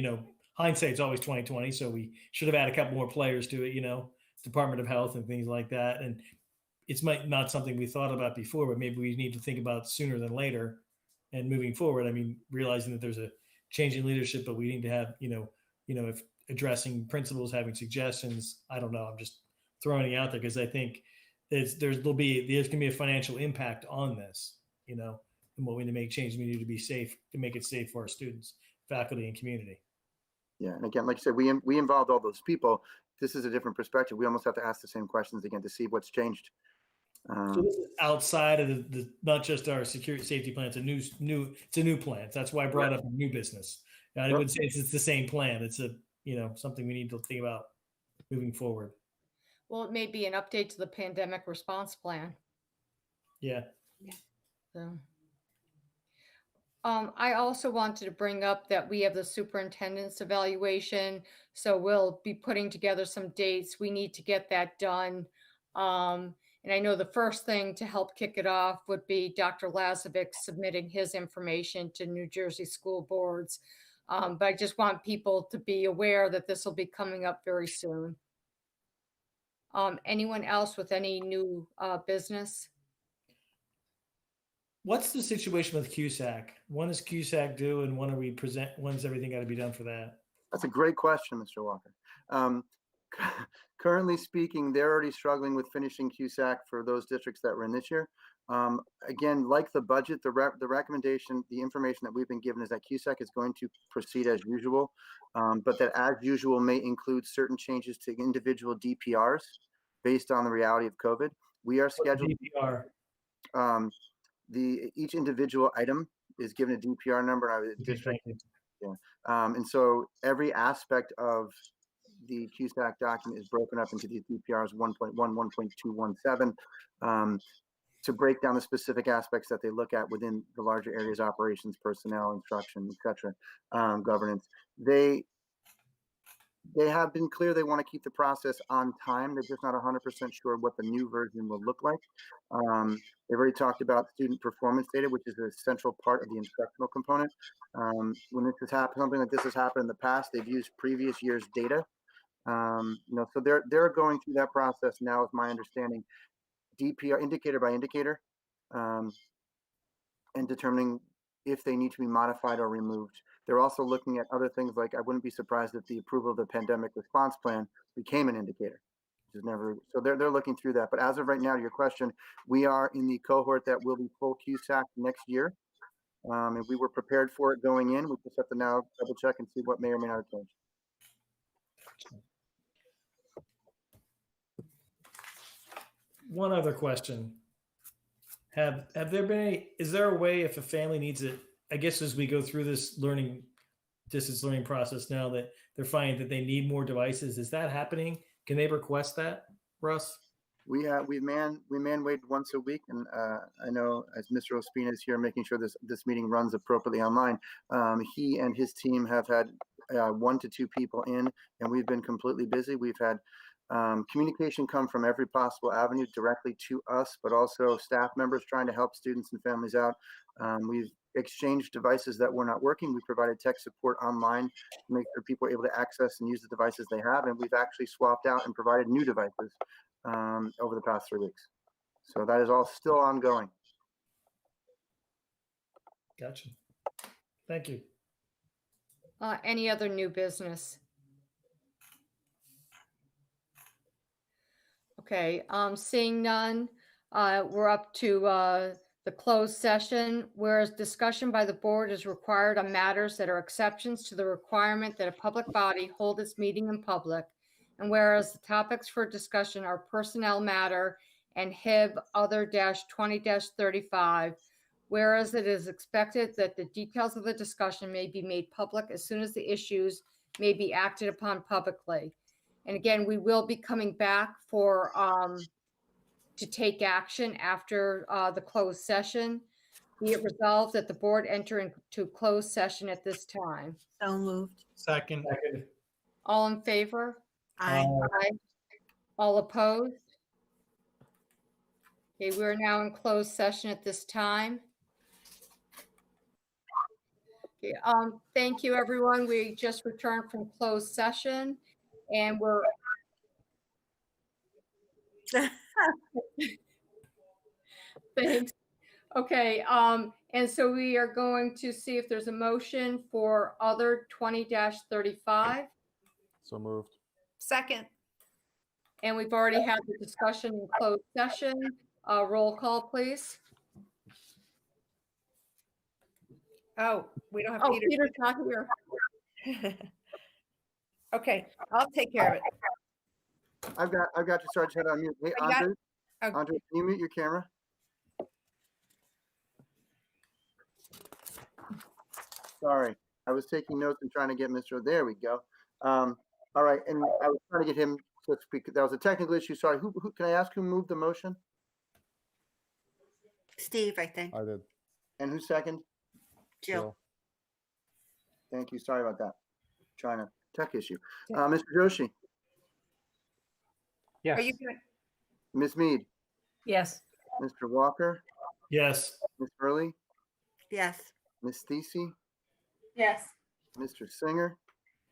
hindsight's always 2020, so we should have added a couple more players to it, Department of Health and things like that. And it's not something we thought about before, but maybe we need to think about sooner than later and moving forward. I mean, realizing that there's a change in leadership, but we need to have, if addressing principals, having suggestions, I don't know. I'm just throwing it out there because I think there's going to be a financial impact on this, and what we need to make changes, we need to be safe to make it safe for our students, faculty, and community. Yeah, and again, like I said, we involved all those people. This is a different perspective. We almost have to ask the same questions again to see what's changed. So this is outside of the not just our security safety plan. It's a new plan. That's why I brought up a new business. I wouldn't say it's the same plan. It's something we need to think about moving forward. Well, it may be an update to the pandemic response plan. Yeah. So. I also wanted to bring up that we have the superintendent's evaluation. So we'll be putting together some dates. We need to get that done. And I know the first thing to help kick it off would be Dr. Lazovic submitting his information to New Jersey school boards. But I just want people to be aware that this will be coming up very soon. Anyone else with any new business? What's the situation with CUSAC? When is CUSAC due, and when's everything got to be done for that? That's a great question, Mr. Walker. Currently speaking, they're already struggling with finishing CUSAC for those districts that were in this year. Again, like the budget, the recommendation, the information that we've been given is that CUSAC is going to proceed as usual, but that as usual may include certain changes to individual DPRs based on the reality of COVID. We are scheduled. DPR? Each individual item is given a DPR number. And so every aspect of the CUSAC document is broken up into these DPRs 1.1, 1.217 to break down the specific aspects that they look at within the larger areas: operations, personnel, instruction, etc., governance. They have been clear they want to keep the process on time. They're just not 100% sure what the new version will look like. They've already talked about student performance data, which is a central part of the instructional component. When this has happened, something like this has happened in the past, they've used previous year's data. So they're going through that process now, is my understanding, DPR indicator by indicator, and determining if they need to be modified or removed. They're also looking at other things like, I wouldn't be surprised if the approval of the pandemic response plan became an indicator. which is never, so they're looking through that. But as of right now, to your question, we are in the cohort that will be full QSAC next year. And we were prepared for it going in. We just have to now double check and see what may or may not have changed. One other question. Have there been any, is there a way if a family needs it, I guess as we go through this distance learning process now that they're finding that they need more devices, is that happening? Can they request that, Russ? We man wait once a week, and I know as Mr. Ospina is here making sure this meeting runs appropriately online, he and his team have had 1 to 2 people in, and we've been completely busy. We've had communication come from every possible avenue directly to us, but also staff members trying to help students and families out. We've exchanged devices that were not working. We provided tech support online to make sure people are able to access and use the devices they have, and we've actually swapped out and provided new devices over the past 3 weeks. So that is all still ongoing. Gotcha. Thank you. Any other new business? Okay, seeing none, we're up to the closed session, whereas discussion by the board is required on matters that are exceptions to the requirement that a public body hold its meeting in public. And whereas the topics for discussion are personnel matter and HIB other -20-35, whereas it is expected that the details of the discussion may be made public as soon as the issues may be acted upon publicly. And again, we will be coming back for to take action after the closed session. Be it resolved that the board enter into closed session at this time. So moved. Second. All in favor? Aye. Aye. All opposed? Okay, we're now in closed session at this time. Okay, thank you, everyone. We just returned from closed session and we're thanks. Okay, and so we are going to see if there's a motion for other 20-35. So moved. Second. And we've already had the discussion in closed session. Roll call, please. Oh, we don't have Oh, Peter. Peter's not here. Okay, I'll take care of it. I've got you. Sorry, I just had to unmute. Hey, Oh, you got Andre, it? Okay. Andre, can you mute your camera? Sorry, I was taking notes and trying to get Mr. There we go. All right, and I was trying to get him to speak. That was a technical issue. Sorry. Who can I ask who moved the motion? Steve, I think. I did. And who second? Jill. Thank you. Sorry about that. Trying a tech issue. Mr. Joshi, Yes. Are you good? Ms. Mead, Yes. Mr. Walker, Yes. Ms. Hurley, Yes. Ms. Thesey, Yes. Mr. Singer,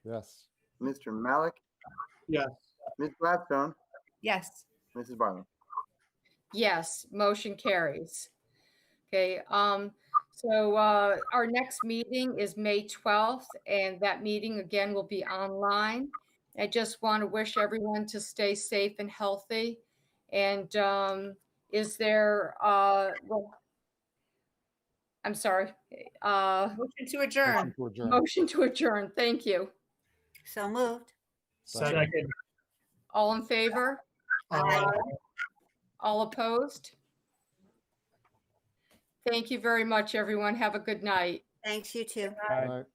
Yes. Mr. Malik, Yes. Ms. Gladstone, Yes. Mrs. Barlow. Yes, motion carries. Okay, so our next meeting is May 12th, and that meeting again will be online. I just want to wish everyone to stay safe and healthy. And is there, well, I'm sorry. Motion to adjourn. Motion to adjourn. Thank you. So moved. Second. All in favor? Aye. All opposed? Thank you very much, everyone. Have a good night. Thanks, you too. All right.